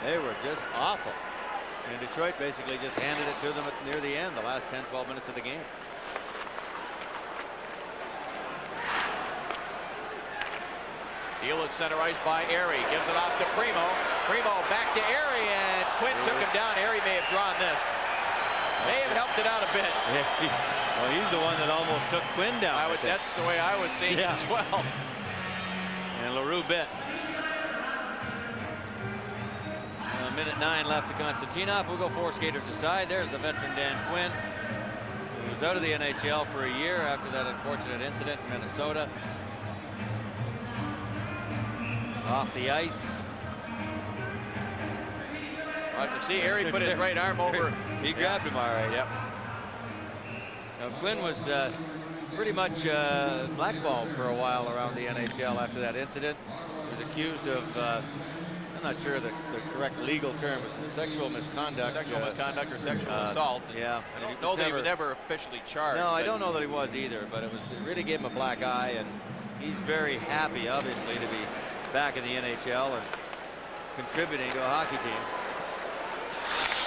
They were just awful. And Detroit basically just handed it to them near the end, the last 10-12 minutes of the game. Steal at center ice by Airy. Gives it off to Primo. Primo back to Airy, and Quinn took him down. Airy may have drawn this. May have helped it out a bit. Well, he's the one that almost took Quinn down. That's the way I was seeing it as well. And LaRue bit. A minute 9 left to Konstantinov. We'll go 4 skaters aside. There's the veteran Dan Quinn, who was out of the NHL for a year after that unfortunate incident in Minnesota. Off the ice. I can see Airy put his right arm over. He grabbed him all right. Yep. Now, Quinn was pretty much blackballed for a while around the NHL after that incident. He was accused of, I'm not sure the correct legal term is sexual misconduct. Sexual misconduct or sexual assault. Yeah. I don't know that he was ever officially charged. No, I don't know that he was either, but it really gave him a black eye, and he's very happy, obviously, to be back in the NHL and contributing to a hockey team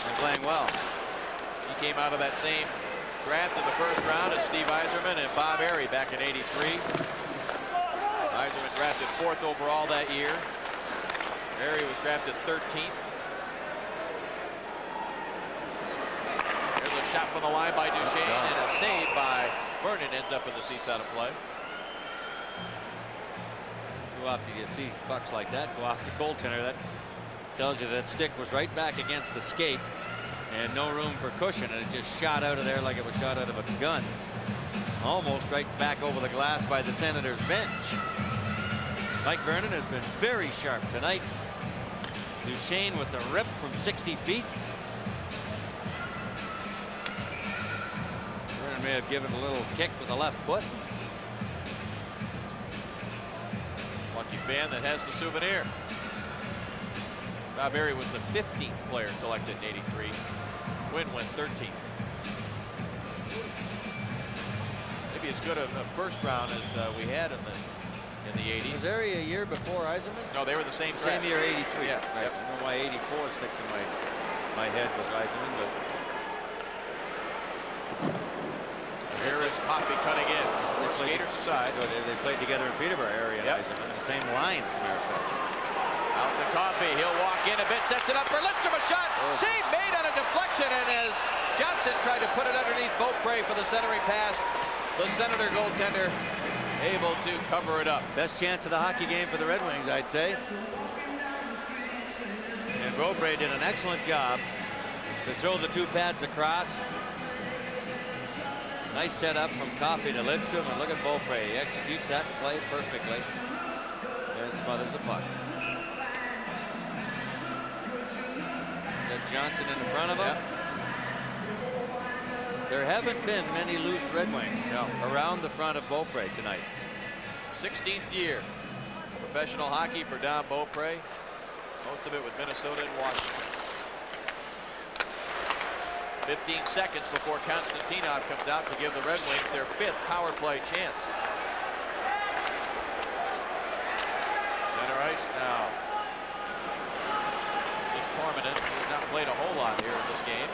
and playing well. He came out of that same draft in the first round as Steve Yzerman and Bob Airy back in '83. Yzerman drafted 4th overall that year. Airy was drafted 13th. There's a shot from the line by Duchesne, and a save by Vernon ends up in the seats out of play. Too often you see pucks like that go off the goaltender. That tells you that stick was right back against the skate and no room for cushion, and it just shot out of there like it was shot out of a gun. Almost right back over the glass by the Senators bench. Mike Vernon has been very sharp tonight. Duchesne with the rip from 60 feet. Vernon may have given a little kick with the left foot. Lucky fan that has the souvenir. Bob Berry was the 15th player selected in '83. Quinn went 13th. Maybe as good a first round as we had in the 80s. Was Berry a year before Yzerman? No, they were the same draft. Same year, '83. Yeah. Right. Yep. I don't know why '84 sticks in my head with Yzerman, but here is Coffey cutting in. Four skaters aside. So they played together in Peterborough area. Yep. Yzerman in the same line, as a matter of fact. Out to Coffey. He'll walk in a bit, sets it up for Lindstrom. A shot. Oh. Save made on a deflection, and as Johnson tried to put it underneath Beaupre for the centering pass, the Senator goaltender able to cover it up. Best chance of the hockey game for the Red Wings, I'd say. And Beaupre did an excellent job to throw the two pads across. Nice setup from Coffey to Lindstrom, and look at Beaupre. He executes that play perfectly and smothers the puck. Got Johnson in front of him. Yep. There haven't been many loose Red Wings around the front of Beaupre tonight. 16th year professional hockey for Don Beaupre. Most of it with Minnesota and Washington. 15 seconds before Konstantinov comes out to give the Red Wings their 5th power play chance. Center ice now. This is Torminen, who has not played a whole lot here in this game.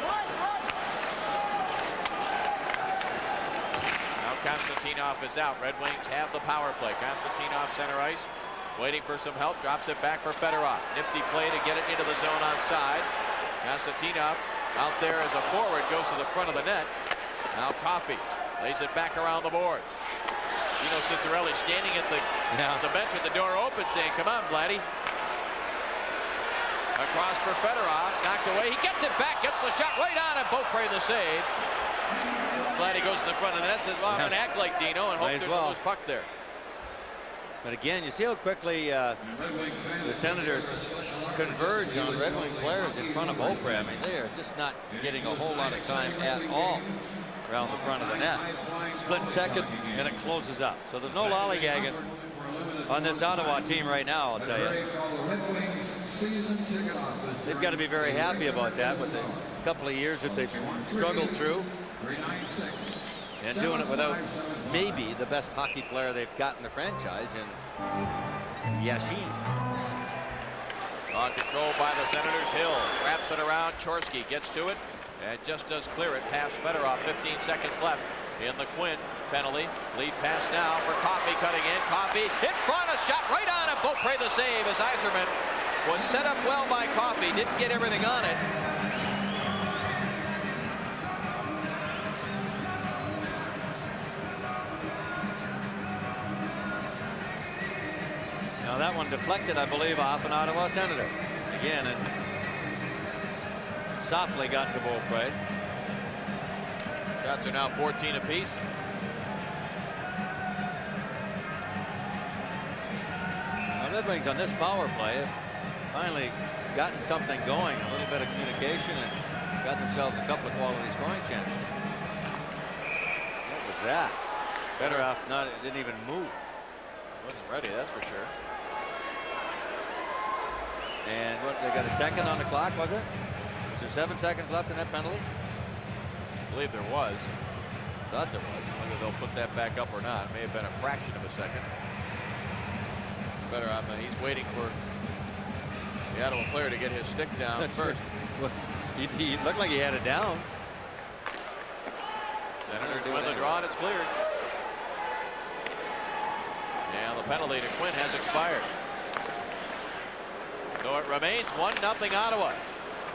Now Konstantinov is out. Red Wings have the power play. Konstantinov center ice, waiting for some help. Drops it back for Fedorov. Nifty play to get it into the zone on side. Konstantinov out there as a forward, goes to the front of the net. Now Coffey lays it back around the boards. Dino Ciccarelli standing at the bench with the door open, saying, "Come on, Vladdy." Across for Fedorov, knocked away. He gets it back, gets the shot right on, and Beaupre the save. Vladdy goes to the front of the net, says, "Well, I'm going to act like Dino and hope there's a loose puck there." But again, you see how quickly the Senators converge on Red Wing players in front of Beaupre. I mean, they are just not getting a whole lot of time at all around the front of the net. Split second, and it closes up. So there's no lollygagging on this Ottawa team right now, I'll tell you. They've got to be very happy about that with the couple of years that they've struggled through. And doing it without maybe the best hockey player they've got in the franchise in Yashin. On control by the Senators. Hill wraps it around. Chorsky gets to it and just does clear it past Fedorov. 15 seconds left in the Quinn penalty. Lead pass now for Coffey cutting in. Coffey in front, a shot right on it. Beaupre the save as Yzerman was set up well by Coffey. Didn't get everything on it. Now that one deflected, I believe, off an Ottawa Senator. Again, it softly got to Beaupre. Shots are now 14 apiece. Now Red Wings on this power play have finally gotten something going, a little bit of communication, and got themselves a couple of quality scoring chances. What was that? Fedorov didn't even move. Wasn't ready, that's for sure. And what, they got a second on the clock, was it? Was there 7 seconds left in that penalty? I believe there was. Thought there was. Whether they'll put that back up or not, it may have been a fraction of a second. Fedorov, he's waiting for the Ottawa player to get his stick down first. He looked like he had it down. Senators win the draw, and it's cleared. And the penalty to Quinn has expired. So it remains 1-0 Ottawa.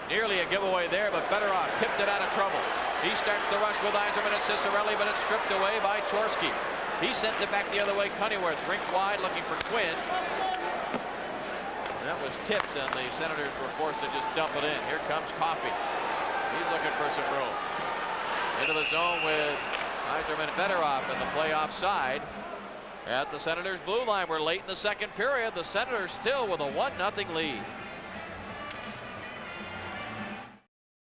Nearly a giveaway there, but Fedorov tipped it out of trouble. He starts the rush with Yzerman and Cicerelli, but it's stripped away by Chorsky. He sends it back the other way. Cunneyworth rinked wide looking for Quinn. That was tipped, and the Senators were forced to just dump it in. Here comes Coffey. He's looking for some room. Into the zone with Yzerman and Fedorov in the playoff side. At the Senators' blue line, we're late in the second period. The Senators still with a 1-0 lead.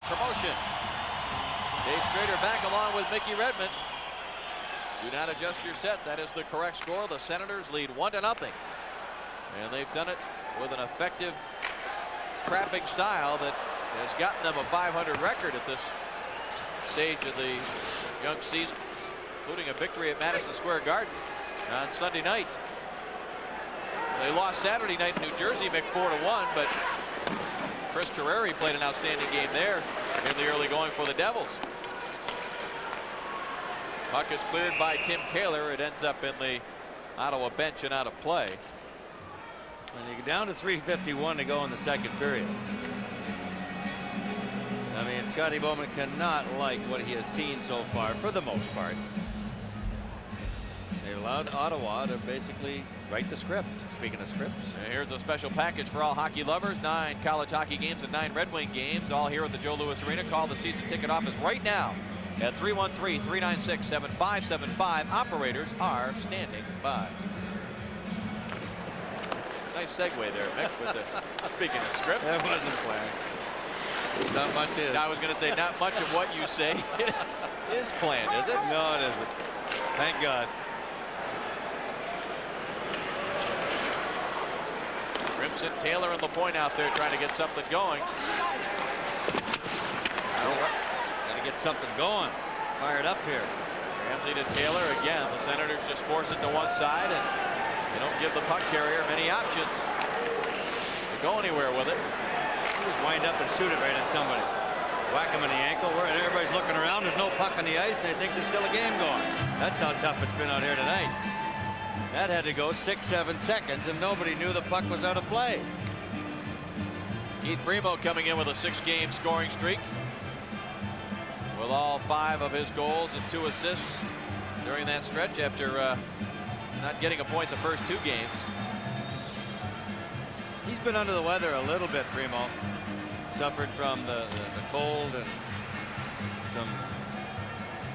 Promotion. Dave Strader back along with Mickey Redmond. Do not adjust your set. That is the correct score. The Senators lead 1-0. And they've done it with an effective trapping style that has gotten them a .500 record at this stage of the young season, including a victory at Madison Square Garden on Sunday night. They lost Saturday night in New Jersey, 4-1, but Chris Terreri played an outstanding game there in the early going for the Devils. Puck is cleared by Tim Taylor. It ends up in the Ottawa bench and out of play. And you get down to 3:51 to go in the second period. I mean, Scotty Bowman cannot like what he has seen so far, for the most part. They allowed Ottawa to basically write the script. Speaking of scripts. And here's a special package for all hockey lovers. 9 college hockey games and 9 Red Wing games, all here at the Joe Louis Arena. Call the season ticket office right now at 313-396-7575. Operators are standing by. Nice segue there, Mick, with the speaking of script. That wasn't planned. Not much is. I was going to say not much of what you say is planned, is it? No, it isn't. Thank God. Crimson Taylor in the point out there trying to get something going. Got to get something going. Fired up here. Ramsey to Taylor again. The Senators just force it to one side, and they don't give the puck carrier many options to go anywhere with it. Just wind up and shoot it right at somebody. Whack him in the ankle. Everybody's looking around. There's no puck on the ice, and they think there's still a game going. That's how tough it's been out here tonight. That had to go 6-7 seconds, and nobody knew the puck was out of play. Keith Primo coming in with a 6-game scoring streak, with all 5 of his goals and 2 assists during that stretch after not getting a point the first 2 games. He's been under the weather a little bit, Primo. Suffered from the cold and some,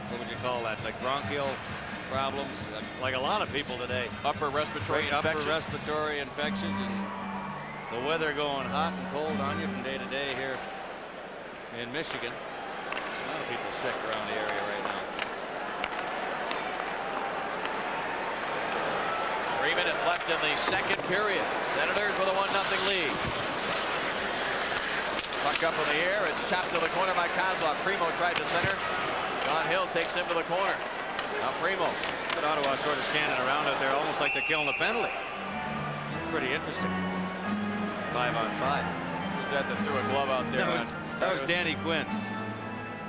what would you call that, like bronchial problems, like a lot of people today. Upper respiratory infections. Upper respiratory infections, and the weather going hot and cold on you from day to day here in Michigan. A lot of people sick around the area right now. 3 minutes left in the second period. Senators with a 1-0 lead. Puck up in the air. It's chopped to the corner by Kozlov. Primo tried to center. John Hill takes him to the corner. Now Primo. But Ottawa sort of standing around out there almost like they're killing a penalty. Pretty interesting. 5-on-5. Who's that threw a glove out there? That was Danny Quinn.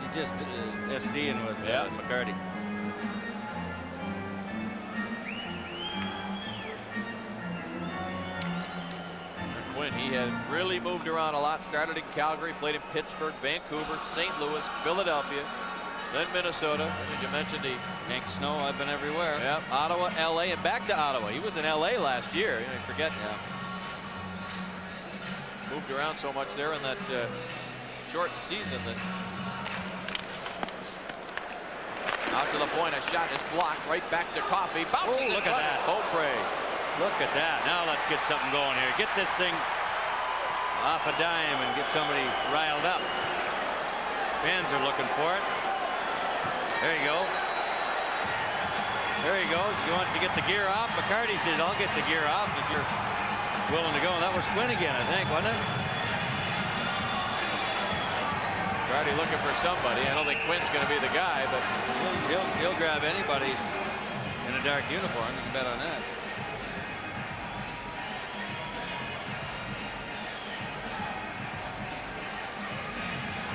He's just SDing with McCarty. Quinn, he had really moved around a lot. Started in Calgary, played in Pittsburgh, Vancouver, St. Louis, Philadelphia, then Minnesota. I think you mentioned he Hank Snow. I've been everywhere. Yep, Ottawa, LA, and back to Ottawa. He was in LA last year. You forget. Moved around so much there in that shortened season. That out to the point, a shot is blocked. Right back to Coffey. Bounces. Look at that. Beaupre. Look at that. Now let's get something going here. Get this thing off a dime and get somebody riled up. Fans are looking for it. There you go. There he goes. He wants to get the gear off. McCarty says, I'll get the gear off if you're willing to go. And that was Quinn again, I think, wasn't it? McCarty looking for somebody. I don't think Quinn's going to be the guy, but he'll grab anybody in a dark uniform. You can bet on that.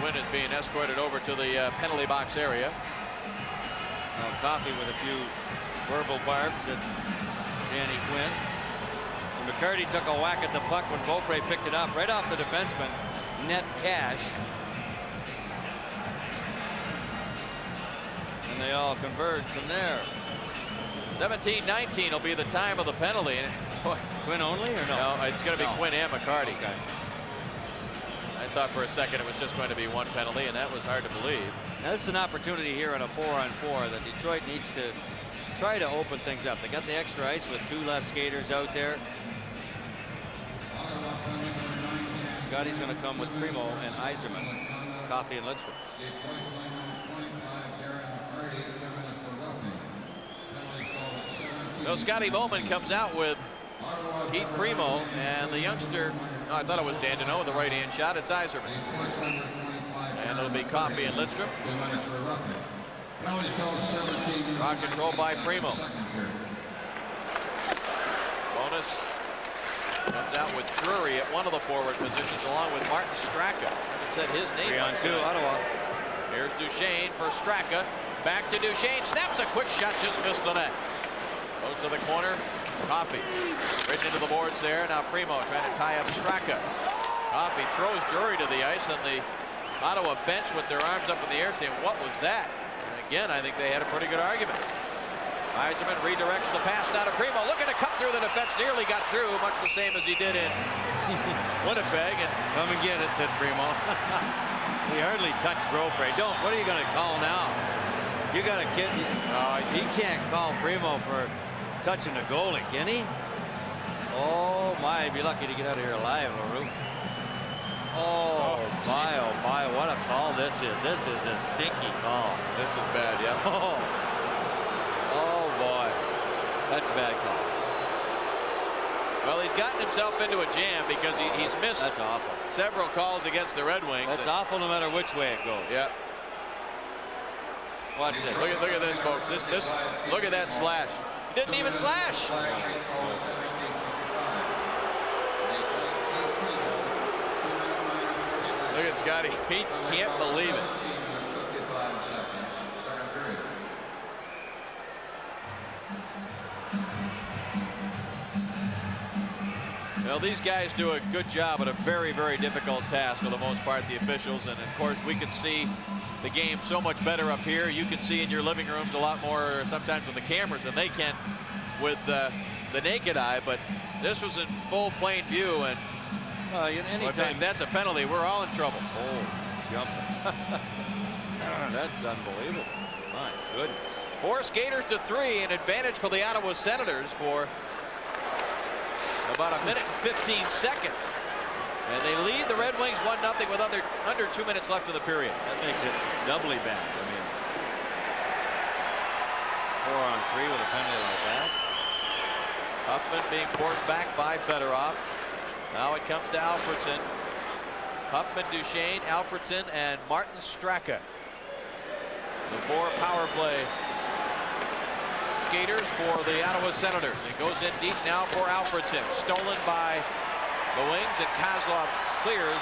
Quinn is being escorted over to the penalty box area. Coffey with a few verbal barbs at Danny Quinn. And McCarty took a whack at the puck when Beaupre picked it up right off the defenseman. Net cash. they all converge from there. 17-19 will be the time of the penalty. Boy, Quinn only or no? no, it's going to be Quinn and McCarty. Okay. I thought for a second it was just going to be one penalty, and that was hard to believe. Now, this is an opportunity here on a 4-on-4 that Detroit needs to try to open things up. They got the extra ice with 2 less skaters out there. Scotty's going to come with Primo and Yzerman, Coffey and Lidstrom. Well, Scotty Bowman comes out with Pete Primo, and the youngster, oh, I thought it was Dandino with the right-hand shot. It's Yzerman. And it'll be Coffey and Lidstrom. Rock control by Primo. Bonus comes out with Drury at one of the forward positions, along with Martin Straka. It said his name. 3-on-2, Ottawa. Here's Duchesne for Straka. Back to Duchesne. Snaps a quick shot, just missed the net. Goes to the corner. Coffey right into the boards there. Now Primo trying to tie up Straka. Coffey throws Drury to the ice, and the Ottawa bench with their arms up in the air saying, what was that? And again, I think they had a pretty good argument. Yzerman redirects the pass now to Primo, looking to cut through the defense. Nearly got through, much the same as he did in Winnipeg. And come and get it, said Primo. He hardly touched Beaupre. Don't. What are you going to call now? You got a kid. He can't call Primo for touching a goalie, can he? Oh my, be lucky to get out of here alive, LaRue. Oh my, what a call this is. This is a stinky call. This is bad, yeah. Oh boy, that's a bad call. Well, he's gotten himself into a jam because he's missed That's awful. several calls against the Red Wings. That's awful no matter which way it goes. Yeah. Watch this. Look at this, folks. Look at that slash. He didn't even slash. Look at Scotty. He can't believe it. Well, these guys do a good job at a very, very difficult task for the most part, the officials. And, of course, we can see the game so much better up here. You can see in your living rooms a lot more sometimes with the cameras than they can with the naked eye. But this was in full plain view. And anytime that's a penalty, we're all in trouble. Oh, jump. That's unbelievable. My goodness. 4 skaters to 3, an advantage for the Ottawa Senators for about 1 minute and 15 seconds. And they lead the Red Wings 1-0 with under 2 minutes left in the period. That makes it doubly bad. I mean, 4-on-3 with a penalty like that. Huffman being forced back by Fedorov. Now it comes to Alfredsson. Huffman, Duchesne, Alfredsson, and Martin Straka. The 4 power play skaters for the Ottawa Senators. It goes in deep now for Alfredsson. Stolen by the wings, and Kozlov clears.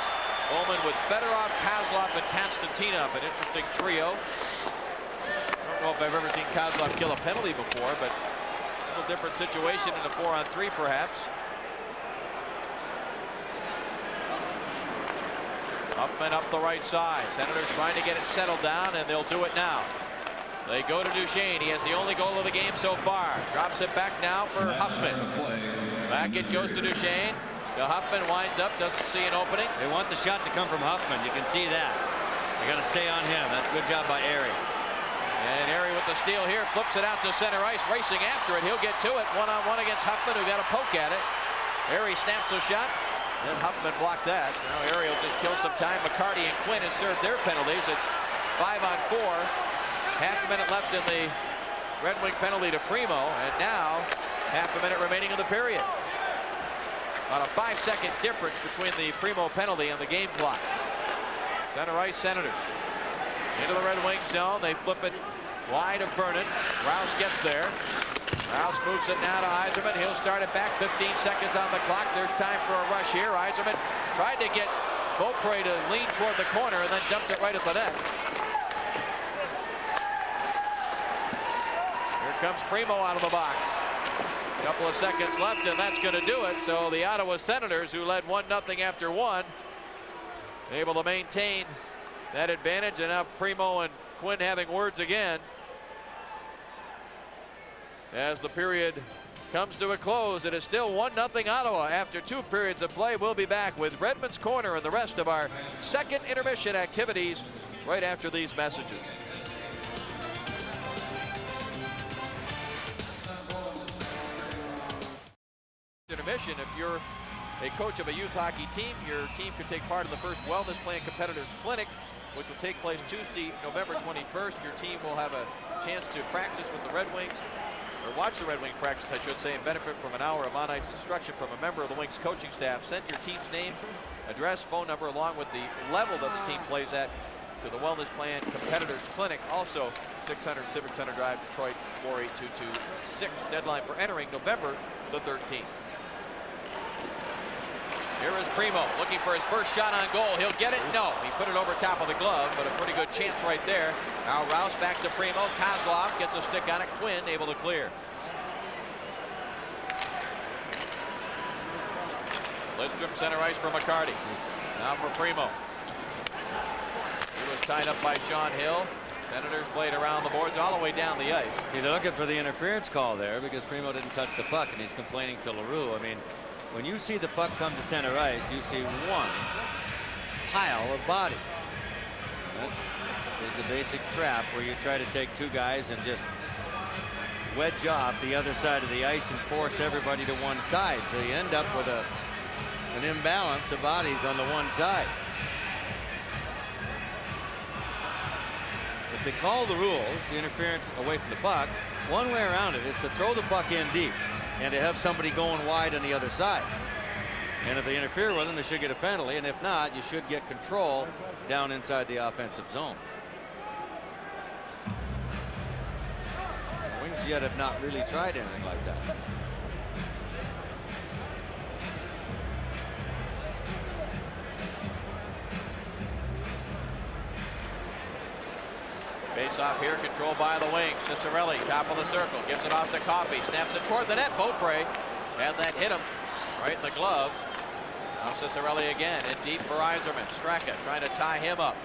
Bowman with Fedorov, Kozlov, and Konstantinov. An interesting trio. I don't know if I've ever seen Kozlov kill a penalty before, but a little different situation in a 4-on-3 perhaps. Huffman up the right side. Senators trying to get it settled down, and they'll do it now. They go to Duchesne. He has the only goal of the game so far. Drops it back now for Huffman. Back it goes to Duchesne. Huffman winds up, doesn't see an opening. They want the shot to come from Huffman. You can see that. They got to stay on him. That's a good job by Erie. And Erie with the steal here, flips it out to center ice, racing after it. He'll get to it. 1-on-1 against Huffman, who got a poke at it. Erie snaps a shot. Then Huffman blocked that. Now Erie will just kill some time. McCarty and Quinn have served their penalties. It's 5-on-4. Half a minute left in the Red Wing penalty to Primo, and now half a minute remaining in the period. About a 5-second difference between the Primo penalty and the game clock. Center ice Senators. Into the Red Wing zone. They flip it wide of Vernon. Rouse gets there. Rouse moves it now to Yzerman. He'll start it back. 15 seconds on the clock. There's time for a rush here. Yzerman tried to get Beaupre to lean toward the corner and then dumped it right at the net. Comes Primo out of the box. A couple of seconds left, and that's going to do it. So the Ottawa Senators, who led 1-0 after 1, able to maintain that advantage. And now Primo and Quinn having words again. as the period comes to a close. It is still 1-0 Ottawa after 2 periods of play. We'll be back with Redmond's Corner and the rest of our second intermission activities right after these messages. Intermission. If you're a coach of a youth hockey team, your team could take part in the first Wellness Plan Competitors Clinic, which will take place Tuesday, November 21st. Your team will have a chance to practice with the Red Wings, or watch the Red Wings practice, I should say, and benefit from an hour of on-ice instruction from a member of the Wings coaching staff. Send your team's name, address, phone number, along with the level that the team plays at, to the Wellness Plan Competitors Clinic. Also, 600 Civic Center Drive, Detroit, 48226. Deadline for entering November the 13th. Here is Primo looking for his first shot on goal. He'll get it. No, he put it over top of the glove, but a pretty good chance right there. Now Rouse back to Primo. Kozlov gets a stick on it. Quinn able to clear. Lidstrom center ice for McCarty. Now for Primo. He was tied up by Sean Hill. Senators played around the boards all the way down the ice. They're looking for the interference call there because Primo didn't touch the puck, and he's complaining to LaRue. I mean, when you see the puck come to center ice, you see one pile of bodies. That's the basic trap where you try to take 2 guys and just wedge off the other side of the ice and force everybody to one side. So you end up with an imbalance of bodies on the one side. If they call the rules, the interference away from the puck, one way around it is to throw the puck in deep and to have somebody going wide on the other side. And if they interfere with them, they should get a penalty, and if not, you should get control down inside the offensive zone. The Wings yet have not really tried anything like that. Face off here, controlled by the Wings. Ciccarelli, top of the circle, gives it off to Coffey, snaps it toward the net. Beaupre had that hit him right in the glove. Now Ciccarelli again, in deep for Yzerman. Straka trying to tie him up.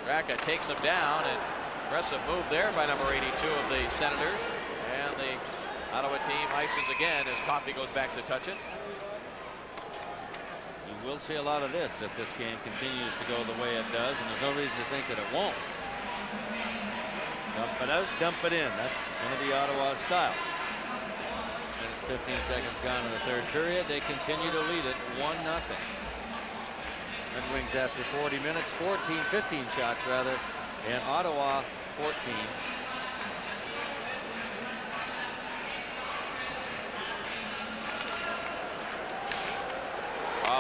Straka takes him down, and aggressive move there by number 82 of the Senators. And the Ottawa team ices again as Coffey goes back to touch it. You will see a lot of this if this game continues to go the way it does, and there's no reason to think that it won't. Dump it out, dump it in. That's going to be Ottawa's style. 15 seconds gone in the 3rd period. They continue to lead it 1-0. Red Wings after 40 minutes, 15 shots rather, and Ottawa 14.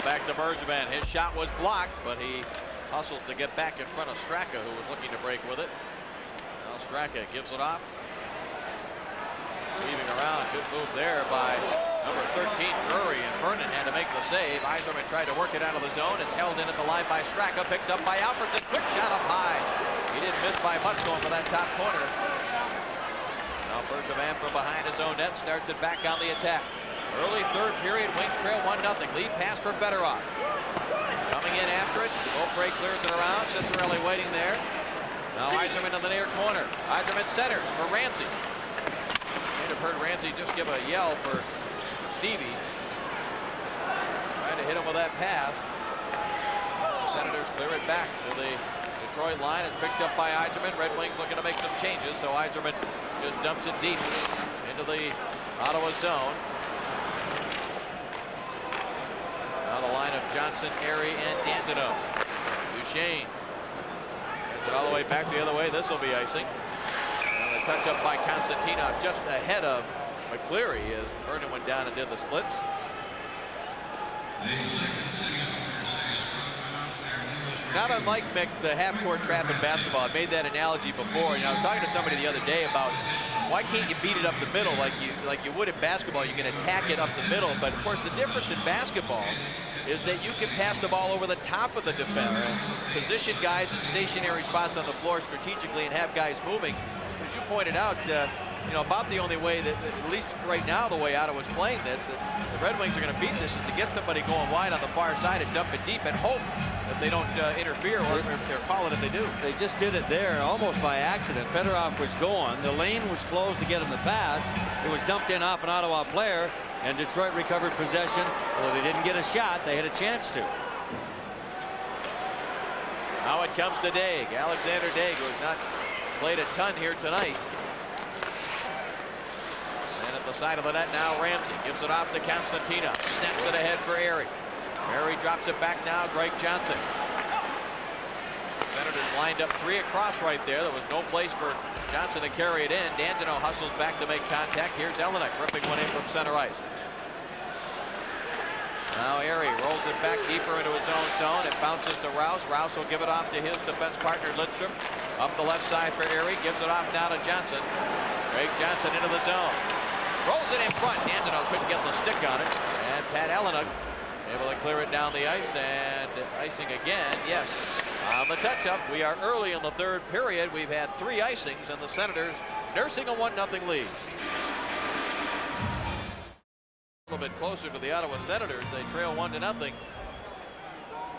Back to Bergevin. His shot was blocked, but he hustles to get back in front of Straka, who was looking to break with it. Now Straka gives it off. Weaving around. Good move there by number 13, Drury, and Vernon had to make the save. Yzerman tried to work it out of the zone. It's held in at the line by Straka, picked up by Alfredson. Quick shot up high. He didn't miss by much going for that top corner. Now Bergevin from behind his own net starts it back on the attack. Early 3rd period, Wings trail 1-0. Lead pass for Fedorov. Coming in after it. Beaupre clears it around. Ciccarelli waiting there. Now Yzerman in the near corner. Yzerman centers for Ramsey. Might have heard Ramsey just give a yell for Stevie. Trying to hit him with that pass. The Senators clear it back to the Detroit line. It's picked up by Yzerman. Red Wings looking to make some changes, so Yzerman just dumps it deep into the Ottawa zone. Now the line of Johnson, Airy, and Dandeneau. Duchesne. Gets it all the way back the other way. This will be icing. And a touch up by Konstantinov just ahead of McCleary as Vernon went down and did the splits. Not unlike Mick, the half-court trap in basketball. I made that analogy before. I was talking to somebody the other day about why can't you beat it up the middle like you would in basketball? You can attack it up the middle, but of course the difference in basketball is that you can pass the ball over the top of the defense, position guys in stationary spots on the floor strategically, and have guys moving. As you pointed out, you know, about the only way that at least right now, the way Ottawa's playing this, that the Red Wings are going to beat this is to get somebody going wide on the far side and dump it deep and hope that they don't interfere or call it if they do. They just did it there almost by accident. Fedorov was going. The lane was closed to get him the pass. It was dumped in off an Ottawa player, and Detroit recovered possession. Although they didn't get a shot, they had a chance to. Now it comes to Daig. Alexander Daig, who has not played a ton here tonight. And at the side of the net now, Ramsey gives it off to Constantina. Snaps it ahead for Erie. Erie drops it back now. Greg Johnson. Senators lined up 3 across right there. There was no place for Johnson to carry it in. D'Angelo hustles back to make contact. Here's Elenick ripping one in from center ice. Now Erie rolls it back deeper into his own zone. It bounces to Rouse. Rouse will give it off to his defense partner Lidstrom. Up the left side for Erie. Gives it off now to Johnson. Greg Johnson into the zone. Rolls it in front. D'Angelo couldn't get the stick on it. And Pat Elenick able to clear it down the ice. And icing again. Yes. On the touch-up. We are early in the third period. We've had 3 icings, and the Senators nursing a 1-0 lead. A little bit closer to the Ottawa Senators. They trail 1-0.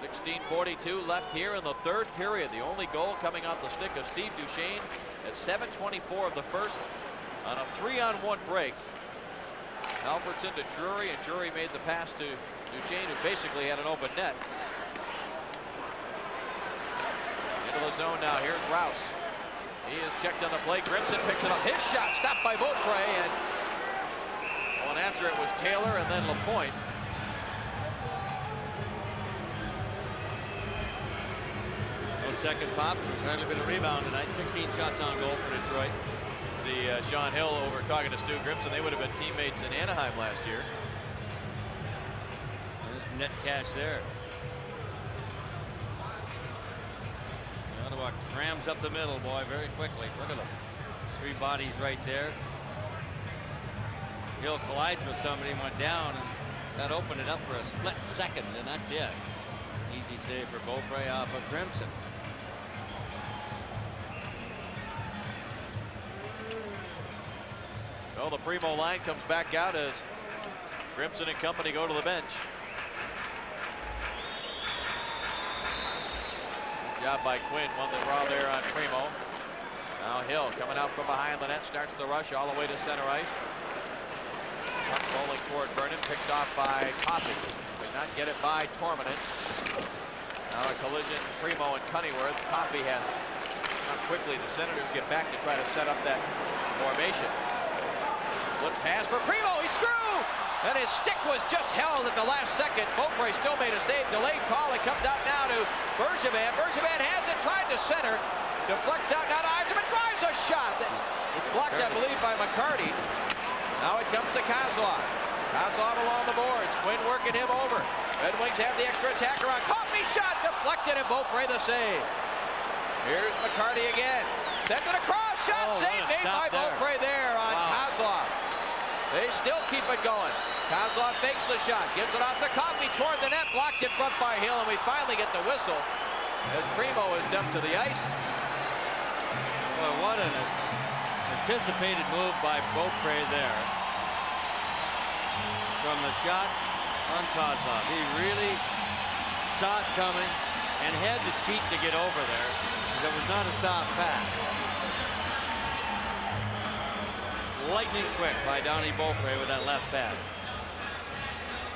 16:42 left here in the third period. The only goal coming off the stick of Steve Duchesne at 7:24 of the first on a 3-on-1 break. Alfredson to Drury, and Drury made the pass to Duchesne, who basically had an open net. Into the zone now. Here's Rouse. He is checked on the play. Grimson picks it up. His shot stopped by Beaupre, and going after it was Taylor and then Lapointe. No second pops. There's hardly been a rebound tonight. 16 shots on goal for Detroit. See Sean Hill over talking to Stu Grimson. They would have been teammates in Anaheim last year. There's net cash there. Ottawa crams up the middle, boy, very quickly. Look at them. 3 bodies right there. Hill collides with somebody, went down, and that opened it up for a split second, and that's it. Easy save for Beaupre off of Grimson. Well, the Primo line comes back out as Grimson and company go to the bench. Good job by Quinn, won the draw there on Primo. Now Hill coming out from behind the net, starts the rush all the way to center ice. Puck rolling toward Vernon, picked off by Coffey. Could not get it by Torminen. Now a collision, Primo and Cunnyworth. Coffey has how quickly the Senators get back to try to set up that formation. Flip pass for Primo, he's through! And his stick was just held at the last second. Beaupre still made a save, delayed call. It comes out now to Bergevin. Bergevin has it, tried to center. Deflects out now to Yzerman, drives a shot. It's blocked, I believe, by McCarty. Now it comes to Kozlov. Kozlov along the boards. Quinn working him over. Red Wings have the extra attacker on. Coffey shot deflected, and Beaupre the save. Here's McCarty again. Sends it across. Shot saved made by Beaupre there on Kozlov. They still keep it going. Kozlov fakes the shot, gives it off to Coffey toward the net, blocked in front by Hill, and we finally get the whistle as Primo is dumped to the ice. Boy, what an anticipated move by Beaupre there. From the shot on Kozlov. He really saw it coming and had to cheat to get over there. It was not a soft pass. Lightning quick by Donnie Beaupre with that left pad.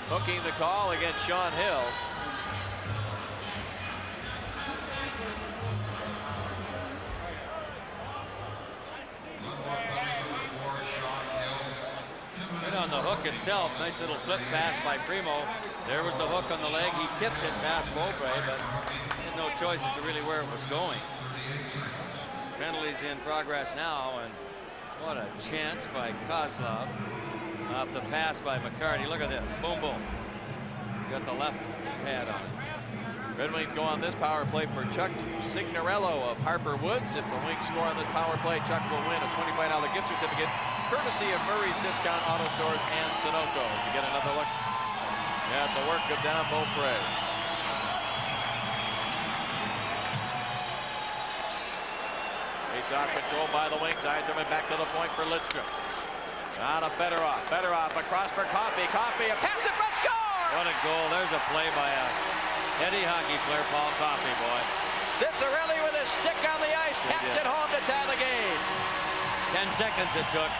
Hooking the call against Sean Hill. Right on the hook itself. Nice little flip pass by Primo. There was the hook on the leg. He tipped it past Beaupre, but he had no choice as to really where it was going. Penalties in progress now, and what a chance by Kozlov off the pass by McCarty. Look at this. Boom, boom. Got the left pad on it. Red Wings go on this power play for Chuck Signorello of Harper Woods. If the Wings score on this power play, Chuck will win a $25 gift certificate courtesy of Murray's Discount Auto Stores and Sunoco. You get another look at the work of Don Beaupre. A Face-off controlled by the wings. Yzerman back to the point for Lidstrom. On to Fedorov. Fedorov across for Coffey. Coffey, a pass in front, score! What a goal. There's a play by a heady hockey player, Paul Coffey, boy. Cicerelli with a stick on the ice. Tapped it home to tie the game. 10 seconds it took.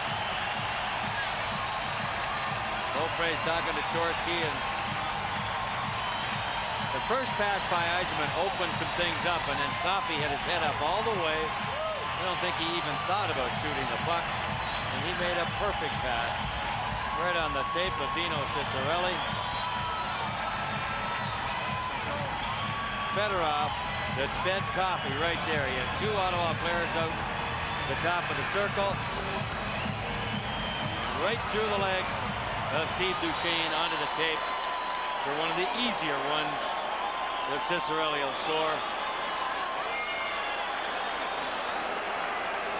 Beaupre's talking to Chorsky, and the first pass by Yzerman opened some things up, and then Coffey had his head up all the way. I don't think he even thought about shooting the puck, and he made a perfect pass right on the tape of Dino Cicerelli. Fedorov that fed Coffey right there. He had two Ottawa players out the top of the circle, right through the legs of Steve Duchesne onto the tape for one of the easier ones that Cicerelli will score.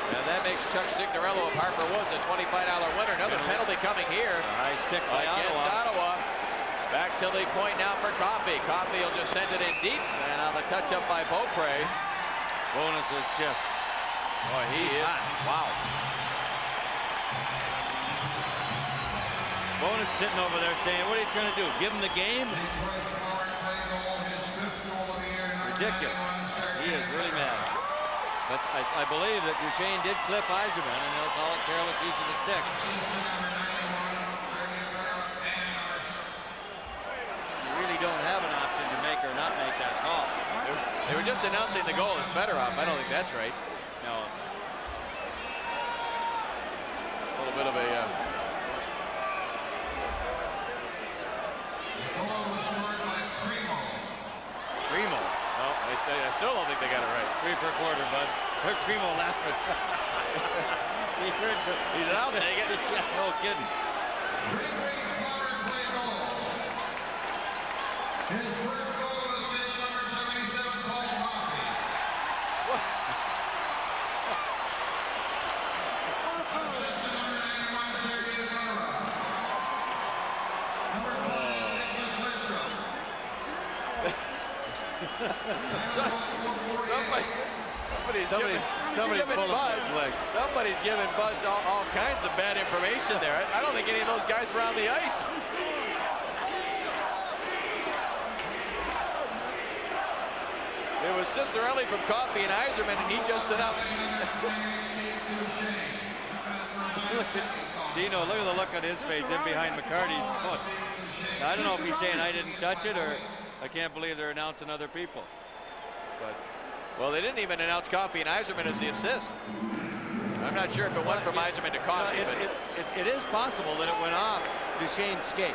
And that makes Chuck Signorello of Harper Woods a $25 winner. Another penalty coming here. A high stick by Ottawa. Back to the point now for Coffey. Coffey will just send it in deep, and on the touch up by Beaupre. Bowness is just, boy, he is hot. Wow. Bowness sitting over there saying, what are you trying to do? Give him the game? Ridiculous. He is really mad. But I believe that Duchesne did clip Yzerman, and they'll call it careless use of the stick. You really don't have an option to make or not make that call. They were just announcing the goal as Fedorov. I don't think that's right. No. A little bit of a... Primo. No, I still don't think they got it right. 3 for a quarter, bud. Heard Primo laughing. He's out, take it. Yeah, no kidding. His first goal of the season, number 77, Paul Coffey. Assistant number 91, Sergei Fedorov. Number 5, Nicholas Lidstrom. Somebody's giving Bud all kinds of bad information there. I don't think any of those guys were on the ice. It was Cicerelli from Coffey and Yzerman, and he just announced. Dino, look at the look on his face in behind McCarty's. Now, I don't know if he's saying I didn't touch it or I can't believe they're announcing other people. But well, they didn't even announce Coffey and Yzerman as the assist. I'm not sure if it went from Yzerman to Coffey. It is possible that it went off Duchesne's skate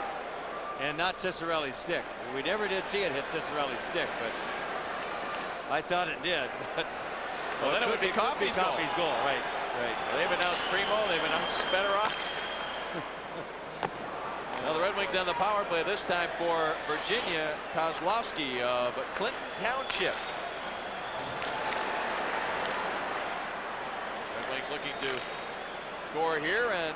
and not Cicerelli's stick. We never did see it hit Cicerelli's stick, but I thought it did. But well, then it would be Coffey's goal. Right. Well, they've announced Primo. They've announced Fedorov. Now the Red Wings on the power play this time for Virginia Kozlowski of Clinton Township. Red Wings looking to score here, and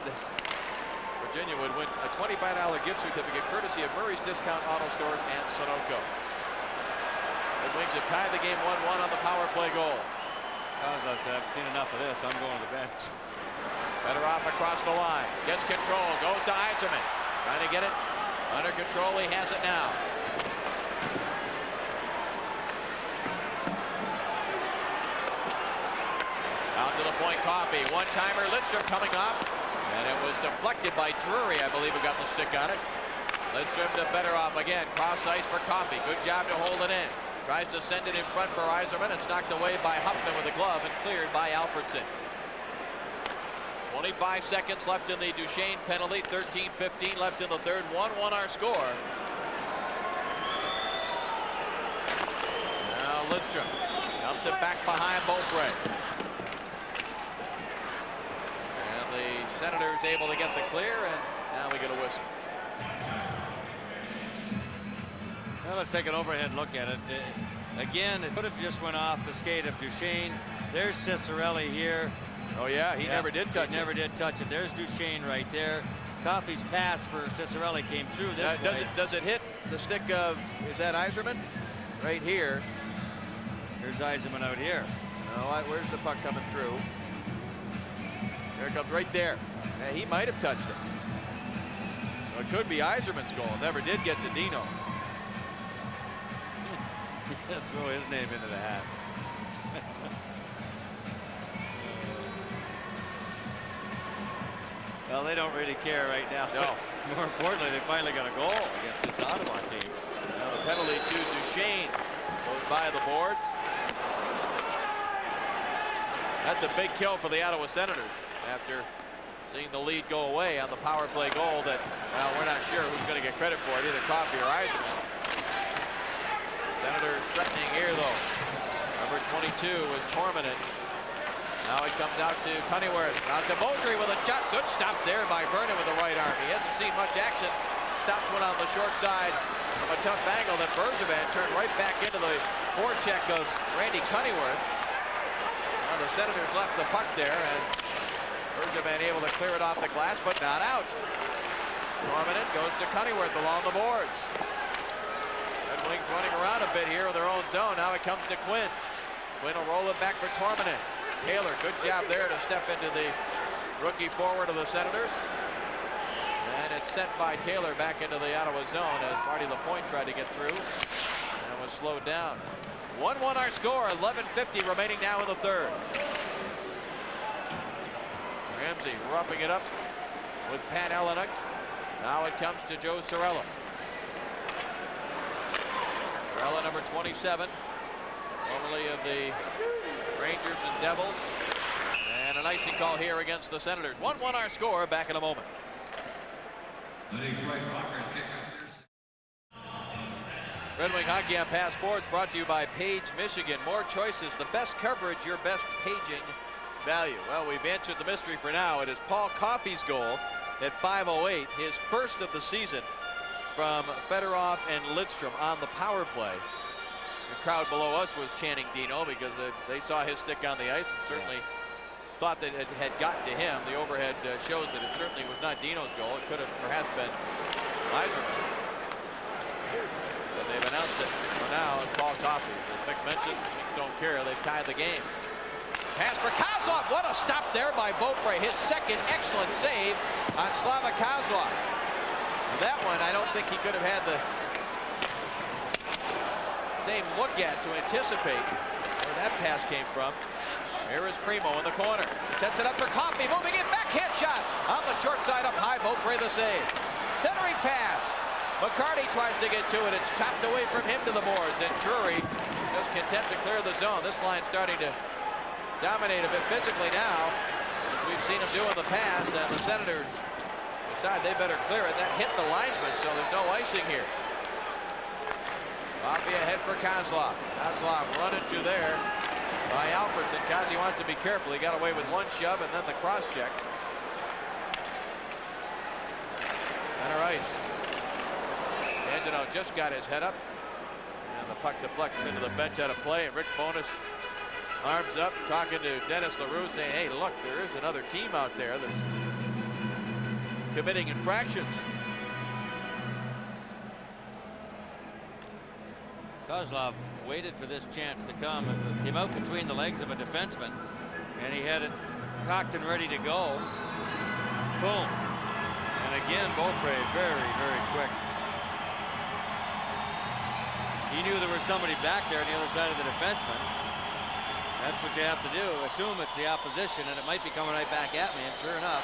Virginia would win a $25 gift certificate courtesy of Murray's Discount Auto Stores and Sunoco. Red Wings have tied the game 1-1 on the power play goal. Kozlov said, I've seen enough of this. I'm going to the bench. Fedorov across the line, gets control, goes to Yzerman. Trying to get it under control. He has it now. Out to the point, Coffey. One-timer, Lidstrom coming up. And it was deflected by Drury, I believe, who got the stick on it. Lidstrom to Fedorov again. Cross ice for Coffey. Good job to hold it in. Tries to send it in front for Yzerman. It's knocked away by Huffman with a glove and cleared by Alfredson. 25 seconds left in the Duchesne penalty. 13-15 left in the third. 1-1 our score. Now Lidstrom dumps it back behind Beaupre. And the Senators able to get the clear, and now we get a whistle. Well, let's take an overhead look at it. Again, it could have just went off the skate of Duchesne. There's Cicerelli here. Oh yeah, he never did touch it. Never did touch it. There's Duchesne right there. Coffey's pass for Cicerelli came through this way. Does it hit the stick of, is that Yzerman? Right here. Here's Yzerman out here. Where's the puck coming through? There it comes right there. Yeah, he might have touched it. Well, it could be Yzerman's goal. Never did get to Dino. Throw his name into the hat. Well, they don't really care right now. No. More importantly, they finally got a goal against this Ottawa team. Now the penalty to Duchesne goes by the board. That's a big kill for the Ottawa Senators after seeing the lead go away on the power play goal that, well, we're not sure who's going to get credit for it, either Coffey or Yzerman. Senators threatening here, though. Number 22 was Torminen. Now it comes out to Cunnyworth. Out to Moultrie with a shot. Good stop there by Vernon with the right arm. He hasn't seen much action. Stops one on the short side from a tough angle. Then Bergevin turned right back into the forecheck of Randy Cunnyworth. Now the Senators left the puck there, and Bergevin able to clear it off the glass, but not out. Torminen goes to Cunnyworth along the boards. Red Wings running around a bit here in their own zone. Now it comes to Quinn. Quinn will roll it back for Torminen. Taylor, good job there to step into the rookie forward of the Senators. And it's sent by Taylor back into the Ottawa zone as Marty Lapointe tried to get through and was slowed down. 1-1 our score, 11:50 remaining now in the third. Ramsey roughing it up with Pat Elenick. Now it comes to Joe Cirella. Cirella, number 27, formerly of the Rangers and Devils. And an icing call here against the Senators. 1-1 our score. Back in a moment. The Detroit Rockers kick up Red Wing Hockey on Passports brought to you by Page, Michigan. More choices, the best coverage, your best paging value. Well, we've answered the mystery for now. It is Paul Coffey's goal at 5:08, his first of the season from Fedorov and Lidstrom on the power play. The crowd below us was chanting Dino because they saw his stick on the ice and certainly thought that it had gotten to him. The overhead shows that it certainly was not Dino's goal. It could have perhaps been Yzerman. But they've announced it for now as Paul Coffey. As Mick mentioned, the Kings don't care. They've tied the game. Pass for Kozlov. What a stop there by Beaupre. His second excellent save on Slava Kozlov. That one, I don't think he could have had the same look at to anticipate where that pass came from. Here is Primo in the corner. Sets it up for Coffey. Moving in. Backhand shot on the short side up high. Beaupre the save. Centering pass. McCarty tries to get to it. It's chopped away from him to the boards. And Drury just content to clear the zone. This line starting to dominate a bit physically now, as we've seen him do in the past. And the Senators decide they better clear it. That hit the linesman, so there's no icing here. Coffey ahead for Kozlov. Kozlov run into there by Alfredson. Kazi wants to be careful. He got away with one shove and then the cross check. Center ice. Dandenault just got his head up. And the puck deflects into the bench out of play. And Rick Bowness arms up, talking to Dennis LaRue, saying, hey, look, there is another team out there that's committing infractions. Kozlov waited for this chance to come and came out between the legs of a defenseman, and he had it cocked and ready to go. Boom. And again, Beaupre very, very quick. He knew there was somebody back there on the other side of the defenseman. That's what you have to do. Assume it's the opposition, and it might be coming right back at me, and sure enough.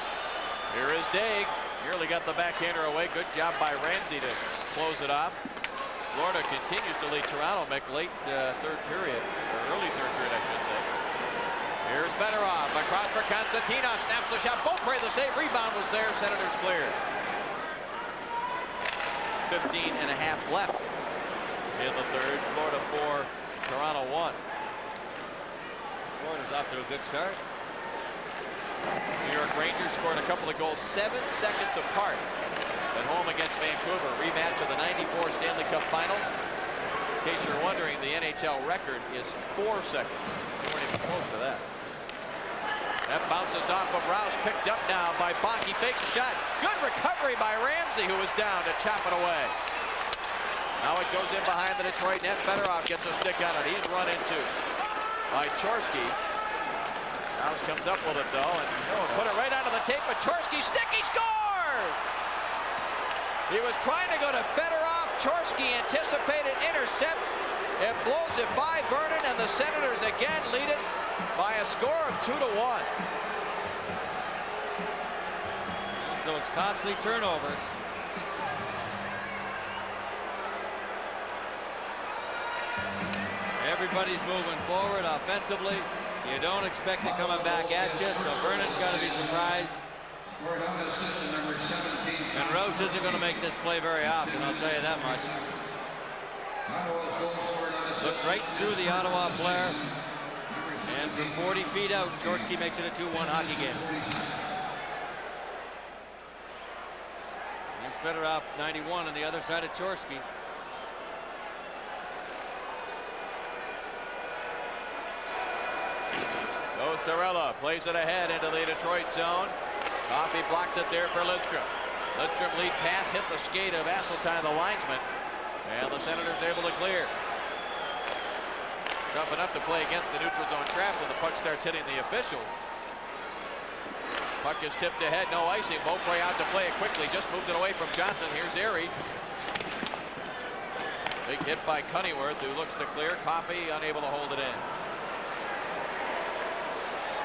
Here is Daig. Nearly got the backhander away. Good job by Ramsey to close it off. Florida continues to lead Toronto, make late third period, or early third period, I should say. Here's Fedorov, across for Constantino, snaps the shot, Beaupre the save, rebound was there, Senators cleared. 15 and a half left in the third, Florida 4, Toronto 1. Florida's off to a good start. New York Rangers scored a couple of goals 7 seconds apart at home against Vancouver, rematch of the '94 Stanley Cup Finals. In case you're wondering, the NHL record is 4 seconds. They weren't even close to that. That bounces off of Rouse, picked up now by Bach. He fakes a shot. Good recovery by Ramsey, who was down to chop it away. Now it goes in behind the Detroit net. Fedorov gets a stick on it. He's run into. by Chorsky. Rouse comes up with it though, and put it right onto the tape, but Chorsky sticky scores! He was trying to go to Fedorov. Chorsky anticipated, intercept. It blows it by Vernon, and the Senators again lead it by a score of 2-1. Those costly turnovers. Everybody's moving forward offensively. You don't expect it coming back at you, so Vernon's got to be surprised. And Rose isn't going to make this play very often, I'll tell you that much. Looked right through the Ottawa player. And from 40 feet out, Chorsky makes it a 2-1 hockey game. Here's Fedorov, 91 on the other side of Chorsky. Sorella plays it ahead into the Detroit zone. Coffey blocks it there for Lidstrom. Lidstrom lead pass hit the skate of Asseltine, the linesman, and the Senators able to clear. Tough enough to play against the neutral zone trap when the puck starts hitting the officials. Puck is tipped ahead, no icing. Beaupre out to play it quickly, just moved it away from Johnson. Here's Erie. Big hit by Cunneyworth, who looks to clear. Coffey unable to hold it in.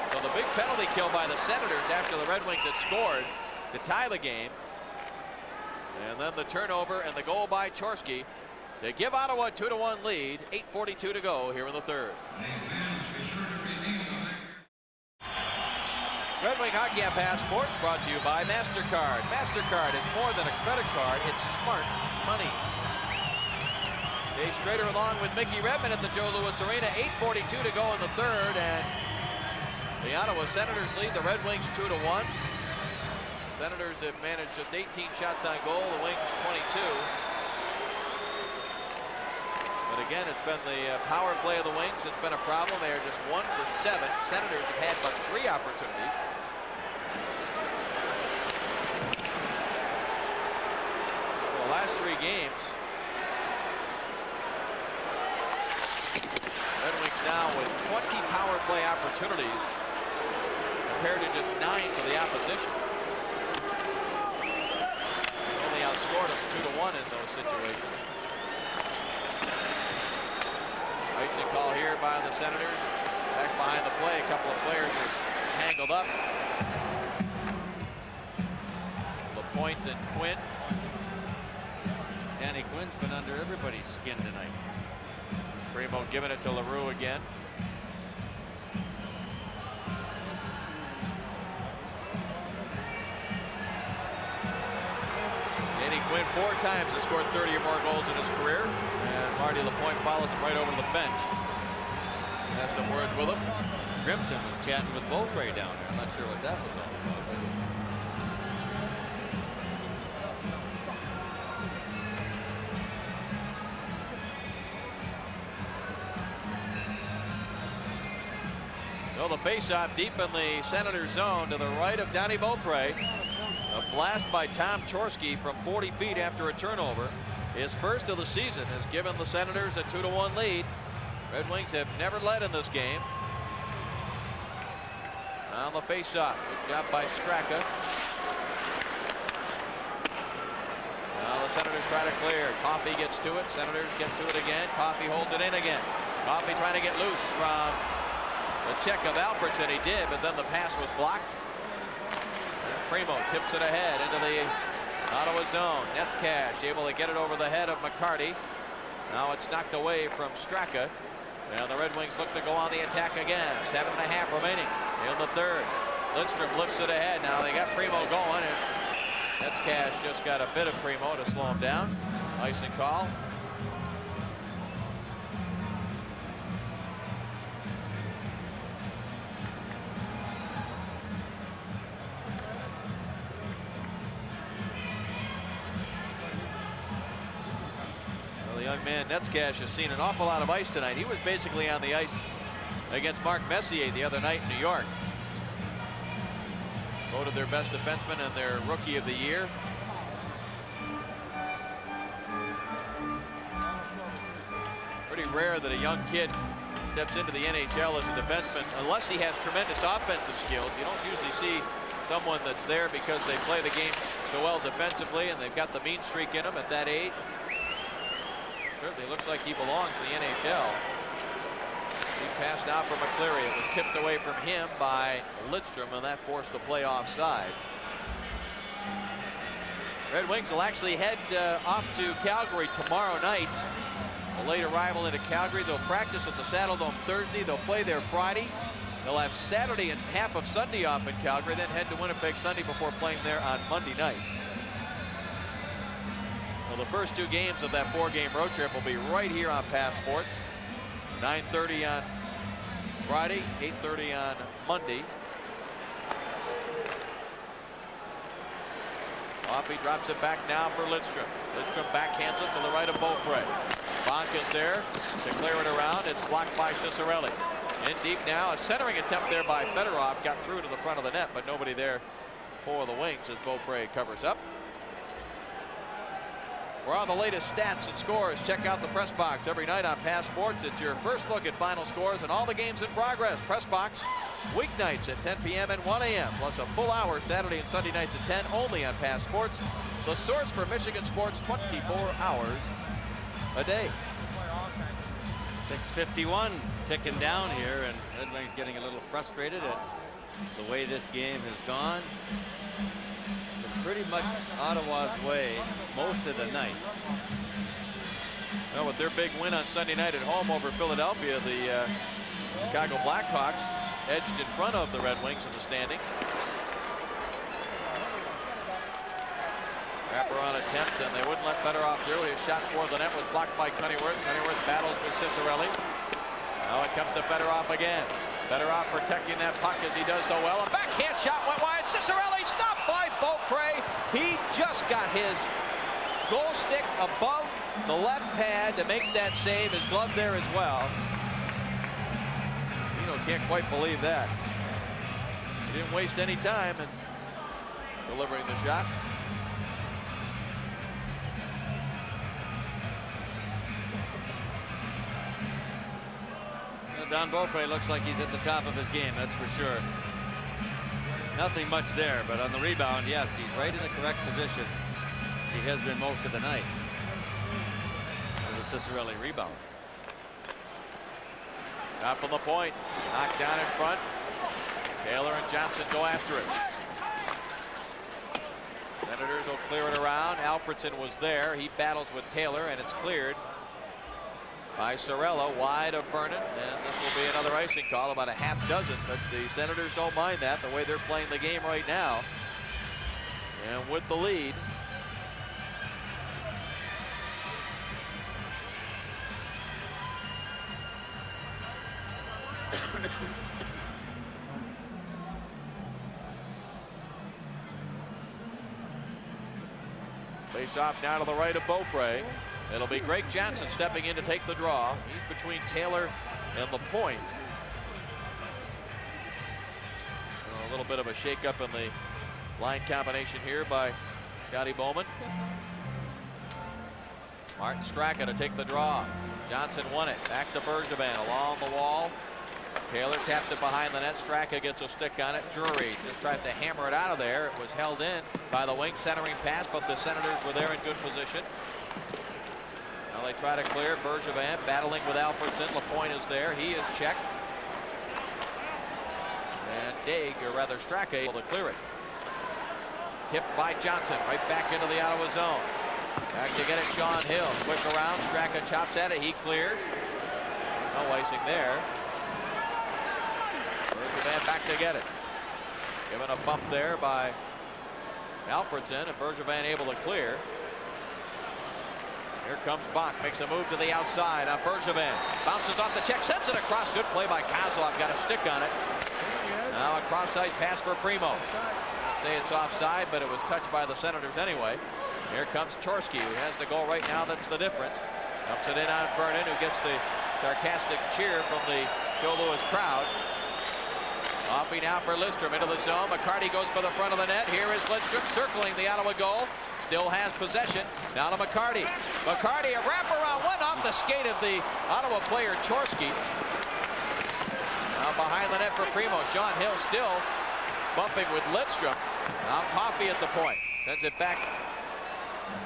So the big penalty kill by the Senators after the Red Wings had scored to tie the game. And then the turnover and the goal by Chorsky to give Ottawa a 2-1 lead. 8:42 to go here in the third. Red Wing Hockey at Passports brought to you by MasterCard. MasterCard, it's more than a credit card, it's smart money. Dave Strader along with Mickey Redmond at the Joe Louis Arena. 8:42 to go in the third, and the Ottawa Senators lead the Red Wings 2-1. Senators have managed just 18 shots on goal, the Wings 22. But again, it's been the power play of the Wings that's been a problem. They are just 1 for 7. Senators have had but 3 opportunities. For the last 3 games, Red Wings now with 20 power play opportunities compared to just 9 for the opposition. Only outscored them 2-1 in those situations. Icing call here by the Senators. Back behind the play, a couple of players are tangled up. LaPointe and Quinn. Danny Quinn's been under everybody's skin tonight. Primo giving it to LaRue again. Danny Quinn 4 times has scored 30 or more goals in his career, and Marty LaPointe follows him right over to the bench. Has some words with him. Grimson was chatting with Beaupre down there. I'm not sure what that was all about. Well, the faceoff deep in the Senators zone to the right of Donnie Beaupre. A blast by Tom Chorsky from 40 feet after a turnover. His first of the season has given the Senators a 2-1 lead. Red Wings have never led in this game. On the faceoff, good job by Straka. Now the Senators try to clear. Coffey gets to it. Senators get to it again. Coffey holds it in again. Coffey trying to get loose from the check of Alberts, and he did, but then the pass was blocked. Primo tips it ahead into the Ottawa zone. Netzcash able to get it over the head of McCarty. Now it's knocked away from Straka. And the Red Wings look to go on the attack again. 7.5 remaining in the third. Lidstrom lifts it ahead. Now they got Primo going, and Netzcash just got a bit of Primo to slow him down. Icing call. Young man Netzcash has seen an awful lot of ice tonight. He was basically on the ice against Mark Messier the other night in New York. Voted their best defenseman and their rookie of the year. Pretty rare that a young kid steps into the NHL as a defenseman, unless he has tremendous offensive skills, you don't usually see someone that's there because they play the game so well defensively and they've got the mean streak in them at that age. Certainly looks like he belongs in the NHL. He passed out for McCleary. It was tipped away from him by Lidstrom, and that forced the play offside. Red Wings will actually head off to Calgary tomorrow night. A late arrival into Calgary. They'll practice at the Saddledome Thursday. They'll play there Friday. They'll have Saturday and half of Sunday off in Calgary, then head to Winnipeg Sunday before playing there on Monday night. Well, the first two games of that 4-game road trip will be right here on Passports. 9:30 on Friday, 8:30 on Monday. Offie drops it back now for Lidstrom. Lidstrom backhands it to the right of Beaupre. Bonk is there to clear it around. It's blocked by Ciccarelli. In deep now, a centering attempt there by Fedorov got through to the front of the net, but nobody there for the Wings as Beaupre covers up. For all the latest stats and scores, check out the Press Box every night on Passports. It's your first look at final scores and all the games in progress. Press Box weeknights at 10 p.m. and 1 a.m. plus a full hour Saturday and Sunday nights at 10 only on Passports, the source for Michigan sports 24 hours a day. 6:51 ticking down here, and Red Wings getting a little frustrated at the way this game has gone. They're pretty much Ottawa's way most of the night. Well, with their big win on Sunday night at home over Philadelphia, the Chicago Blackhawks edged in front of the Red Wings in the standings. Wraparound attempt, and they wouldn't let Fedorov through. His shot toward the net was blocked by Cunninworth. Cunninworth battles with Ciccarelli. Now it comes to Fedorov again. Fedorov protecting that puck as he does so well. A backhand shot went wide. Ciccarelli stopped by Beaupre. He just got his goal stick above the left pad to make that save. His glove there as well. Can't quite believe that. He didn't waste any time in delivering the shot. Don Beaupre looks like he's at the top of his game, that's for sure. Nothing much there, but on the rebound, yes, he's right in the correct position as he has been most of the night. There's a Ciccarelli rebound. Out from the point, knocked down in front. Taylor and Johnson go after it. Senators will clear it around. Alfredson was there. He battles with Taylor, and it's cleared by Sorella wide of Vernon, and this will be another icing call, about a half dozen, but the Senators don't mind that the way they're playing the game right now. And with the lead, face off now to the right of Beaupre. It'll be Greg Johnson stepping in to take the draw. He's between Taylor and Lapointe. A little bit of a shakeup in the line combination here by Scotty Bowman. Martin Straka to take the draw. Johnson won it. Back to Bergevin along the wall. Taylor tapped it behind the net. Straka gets a stick on it. Drury just tried to hammer it out of there. It was held in by the Wings centering pass, but the Senators were there in good position. Now they try to clear. Bergevin battling with Alfredson. Lapointe is there. He is checked. And Daig, or rather Straka, able to clear it. Tipped by Johnson right back into the Ottawa zone. Back to get it, Sean Hill. Quick around. Straka chops at it. He clears. No icing there. Bergevin back to get it. Given a bump there by Alfredson, and Bergevin able to clear. Here comes Bach, makes a move to the outside on Bergevin. Bounces off the check, sends it across. Good play by Kozlov, got a stick on it. Now a cross-ice pass for Primo. Say it's offside, but it was touched by the Senators anyway. Here comes Chorsky, who has the goal right now. That's the difference. Dumps it in on Vernon, who gets the sarcastic cheer from the Joe Louis crowd. Offie now for Lidstrom into the zone. McCarty goes for the front of the net. Here is Lidstrom circling the Ottawa goal. Still has possession. Now to McCarty. McCarty, a wraparound one off the skate of the Ottawa player Chorsky. Now behind the net for Primo. Sean Hill still bumping with Lidstrom. Now Coffey at the point. Sends it back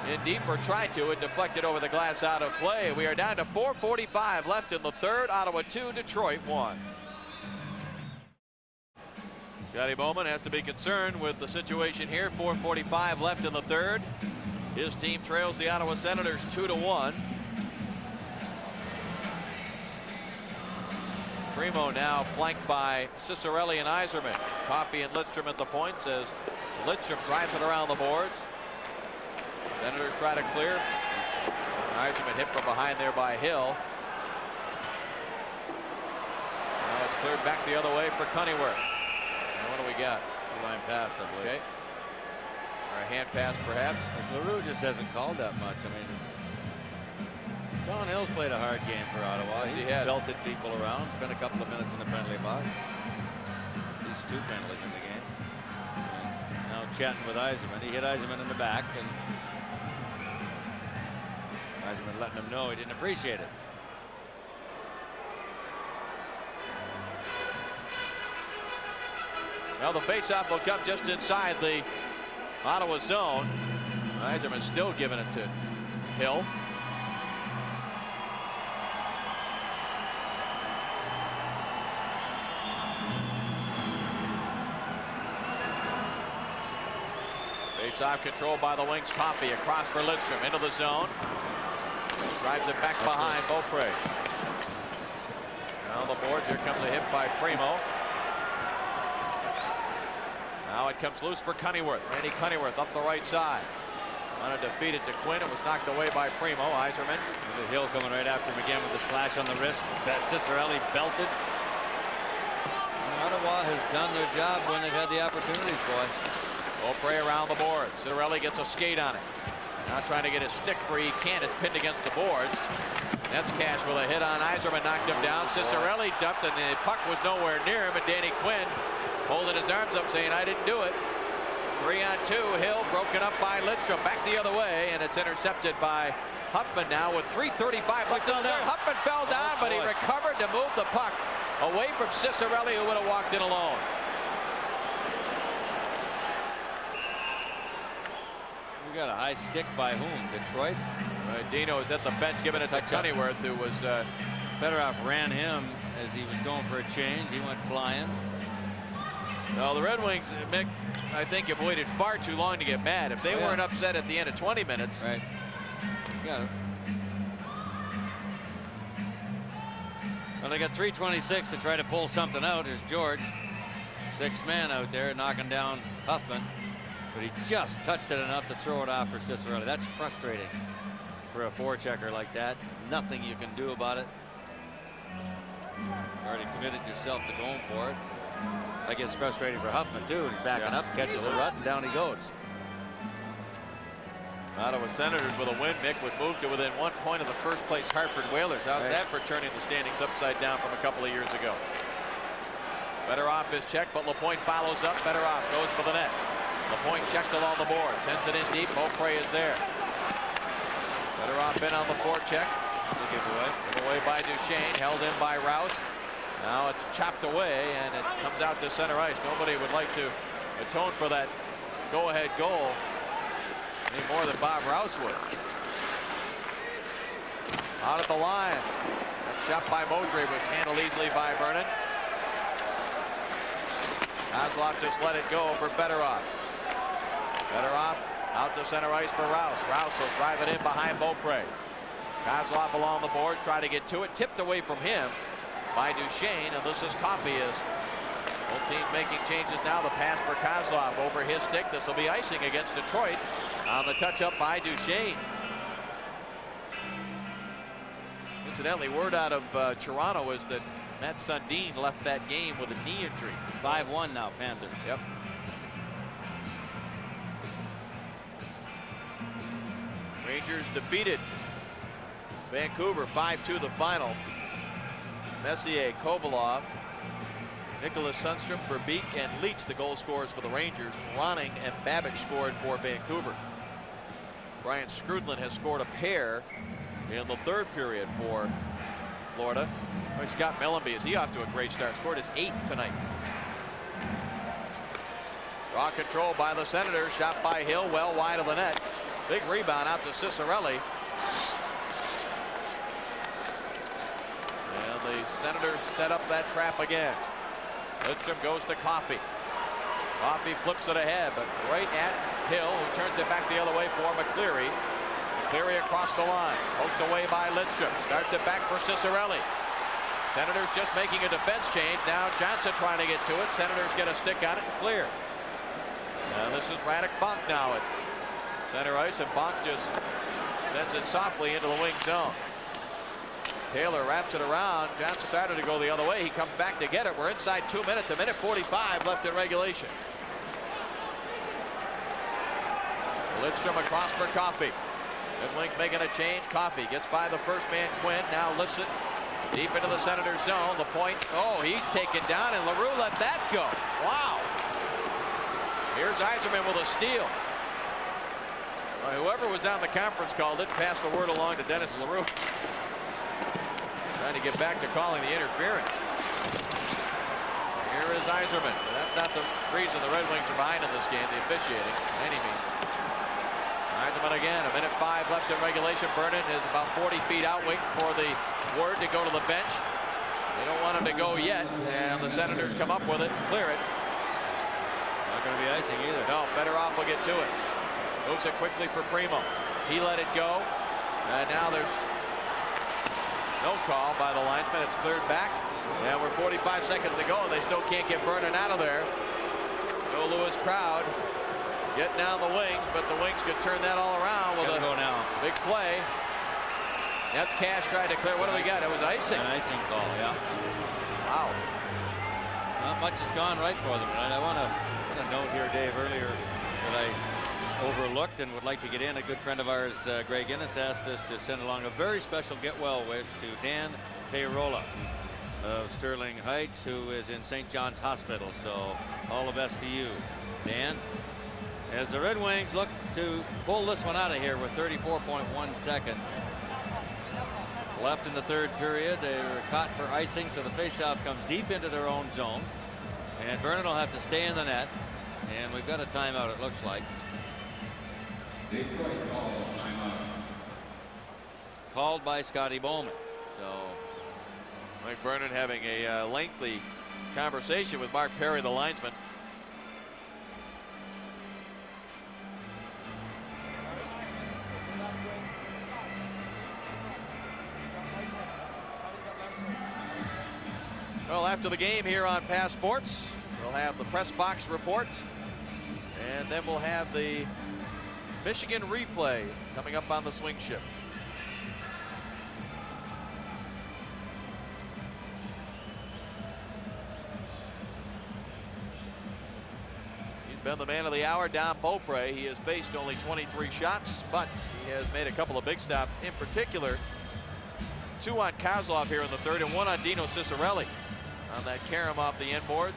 in deep, or tried to. It deflected over the glass, out of play. We are down to 4:45 left in the third. Ottawa 2, Detroit 1. Scotty Bowman has to be concerned with the situation here. 4:45 left in the third. His team trails the Ottawa Senators 2-1. Primo now flanked by Cicerelli and Yzerman. Coffey and Lidstrom at the points as Lidstrom drives it around the boards. Senators try to clear. Yzerman hit from behind there by Hill. Now it's cleared back the other way for Cunneyworth. And what do we got? Line pass, I believe. Okay. Or a hand pass, perhaps. LaRue just hasn't called that much. I mean, Don Hill's played a hard game for Ottawa. Yes, He's belted people around. Spent a couple of minutes in the penalty box. These 2 penalties in the game. And now chatting with Yzerman. He hit Yzerman in the back, and Yzerman letting him know he didn't appreciate it. Well, the faceoff will come just inside the Ottawa zone. Yzerman still giving it to Hill. Faceoff controlled by the wings. Coffey across for Lidstrom into the zone. Drives it back behind Beaupre. Now the boards. Here comes a hit by Primo. Now it comes loose for Cunneyworth. Randy Cunneyworth up the right side. Wanted to feed it to Quinn. It was knocked away by Primo. Yzerman. The Hill coming right after him again with the slash on the wrist. That Cicerelli belted. And Ottawa has done their job when they've had the opportunities, boy. Beaupre around the boards. Cicerelli gets a skate on it. Now trying to get his stick free. He can't. It's pinned against the boards. That's Cash with a hit on Yzerman. Knocked him down. Cicerelli dumped, and the puck was nowhere near him. And Danny Quinn holding his arms up saying, I didn't do it. 3-on-2. Hill broken up by Lidstrom. Back the other way, and it's intercepted by Huffman now with 3:35 left in the third. Huffman fell down, but he recovered to move the puck away from Cicerelli, who would have walked in alone. We got a high stick by whom? Detroit? Dino is at the bench giving it to Cunneyworth, who was... Fedorov ran him as he was going for a change. He went flying. No, the Red Wings, Mick, I think, have waited far too long to get mad. If they weren't upset at the end of 20 minutes. Right. Yeah. Well, they got 3:26 to try to pull something out. There's George. 6 men out there knocking down Huffman. But he just touched it enough to throw it off for Cicerelli. That's frustrating for a forechecker like that. Nothing you can do about it. You already committed yourself to going for it. That gets frustrating for Huffman too. He's backing up, catches a rut, and down he goes. Ottawa Senators with a win, Mick, would move to within 1 point of the first place Hartford Whalers. How's that for turning the standings upside down from a couple of years ago? Fedorov is checked, but Lapointe follows up. Fedorov goes for the net. Lapointe checked along the board, sends it in deep. Beaupre is there. Fedorov been on the forecheck. Given away by Duchesne, held in by Rouse. Now it's chopped away, and it comes out to center ice. Nobody would like to atone for that go-ahead goal any more than Bob Rouse would. Out at the line. That shot by Modry was handled easily by Vernon. Kozlov just let it go for Fedorov. Fedorov out to center ice for Rouse. Rouse will drive it in behind Beaupre. Kozlov along the board, try to get to it. Tipped away from him by Duchesne, and this is Coffey. Both teams making changes now. The pass for Kozlov over his stick. This will be icing against Detroit on the touch up by Duchesne. Incidentally, word out of Toronto is that Matt Sundin left that game with a knee injury. 5-1 now, Panthers. Yep. Rangers defeated Vancouver 5-2 the final. Messier, Kovalov, Nicholas Sundstrom, Verbeek, and Leach, the goal scorers for the Rangers. Ronning and Babic scored for Vancouver. Brian Skrudland has scored a pair in the third period for Florida. Scott Mellenby, is he off to a great start? Scored his 8th tonight. Raw control by the Senators. Shot by Hill, well wide of the net. Big rebound out to Cicerelli. And the Senators set up that trap again. Lidstrom goes to Coffey. Coffey flips it ahead, but right at Hill, who turns it back the other way for McCleary. McCleary across the line. Poked away by Lidstrom. Starts it back for Cicerelli. Senators just making a defense change. Now Johnson trying to get to it. Senators get a stick on it and clear. Now this is Radek Bonk now at center ice, and Bonk just sends it softly into the wing zone. Taylor wraps it around. Johnson started to go the other way. He comes back to get it. We're inside 2 minutes. A minute 45 left in regulation. Lidstrom across for Coffey. Link making a change. Coffey gets by the first man, Quinn. Now lifts it deep into the Senators zone. The point. Oh, he's taken down, and LaRue let that go. Wow. Here's Yzerman with a steal. Whoever was on the conference call didn't pass the word along to Dennis LaRue. Trying to get back to calling the interference. Here is Yzerman. That's not the reason the Red Wings are behind in this game, the officiating, by any means. Yzerman again, a minute 5 left in regulation. Vernon is about 40 feet out, waiting for the word to go to the bench. They don't want him to go yet, and the Senators come up with it, clear it. Not going to be icing either. No, Fedorov will get to it. Moves it quickly for Primo. He let it go, and now there's no call by the linesman. It's cleared back, and we're 45 seconds to go, and they still can't get Vernon out of there. Joe Louis crowd getting down the wings, but the Wings could turn that all around with a big play. That's Cash tried to clear. What do we got? It was icing. An icing call, yeah. Wow. Not much has gone right for them tonight. I want to put a note here, Dave, earlier that I overlooked and would like to get in. A good friend of ours, Greg Innes, asked us to send along a very special get well wish to Dan Peyrola of Sterling Heights, who is in St. John's Hospital. So all the best to you, Dan. As the Red Wings look to pull this one out of here with 34.1 seconds left in the third period. They were caught for icing, so the faceoff comes deep into their own zone, and Vernon will have to stay in the net, and we've got a timeout, it looks like. Called by Scotty Bowman. So Mike Vernon having a lengthy conversation with Mark Perry, the linesman. Well, after the game here on Pass Sports, we'll have the press box report, and then we'll have the Michigan replay coming up on the swing shift. He's been the man of the hour, Don Beaupre. He has faced only 23 shots, but he has made a couple of big stops, in particular 2 on Kozlov here in the third and 1 on Dino Cicerelli on that carom off the end boards.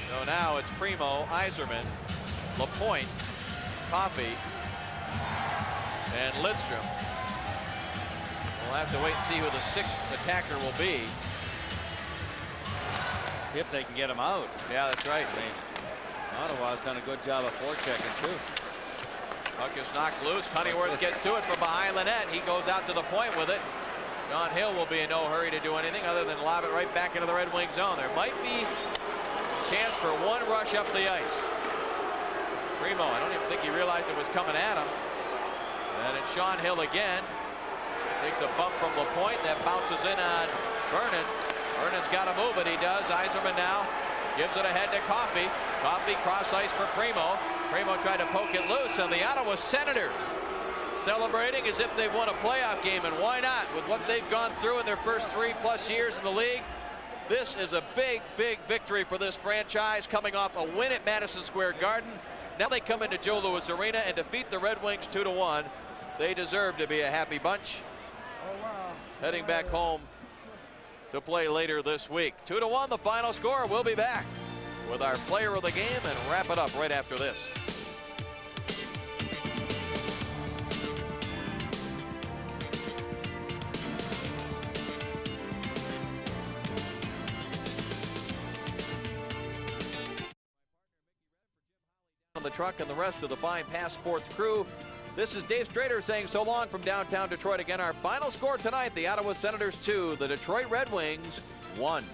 So now it's Primo, Yzerman, Lapointe, Coffey, and Lidstrom. We'll have to wait and see who the 6th attacker will be. if they can get him out. Yeah, that's right. I mean, Ottawa's done a good job of forechecking too. Puck is knocked loose. Cunningworth gets to it from behind the net. He goes out to the point with it. John Hill will be in no hurry to do anything other than lob it right back into the Red Wing zone. There might be a chance for one rush up the ice. Primo, I don't even think he realized it was coming at him. And it's Sean Hill again. Takes a bump from Lapointe. That bounces in on Vernon. Vernon's got to move it. He does. Yzerman now gives it ahead to Coffey. Coffey cross ice for Primo. Primo tried to poke it loose, and the Ottawa Senators celebrating as if they've won a playoff game, and why not? With what they've gone through in their first 3+ years in the league, this is a big, big victory for this franchise, coming off a win at Madison Square Garden. Now they come into Joe Louis Arena and defeat the Red Wings 2-1. They deserve to be a happy bunch. Heading back home to play later this week. 2-1 the final score. We'll be back with our player of the game and wrap it up right after this. On the truck and the rest of the Fine Pass Sports crew. This is Dave Strader saying so long from downtown Detroit. Again, our final score tonight, the Ottawa Senators 2, the Detroit Red Wings 1.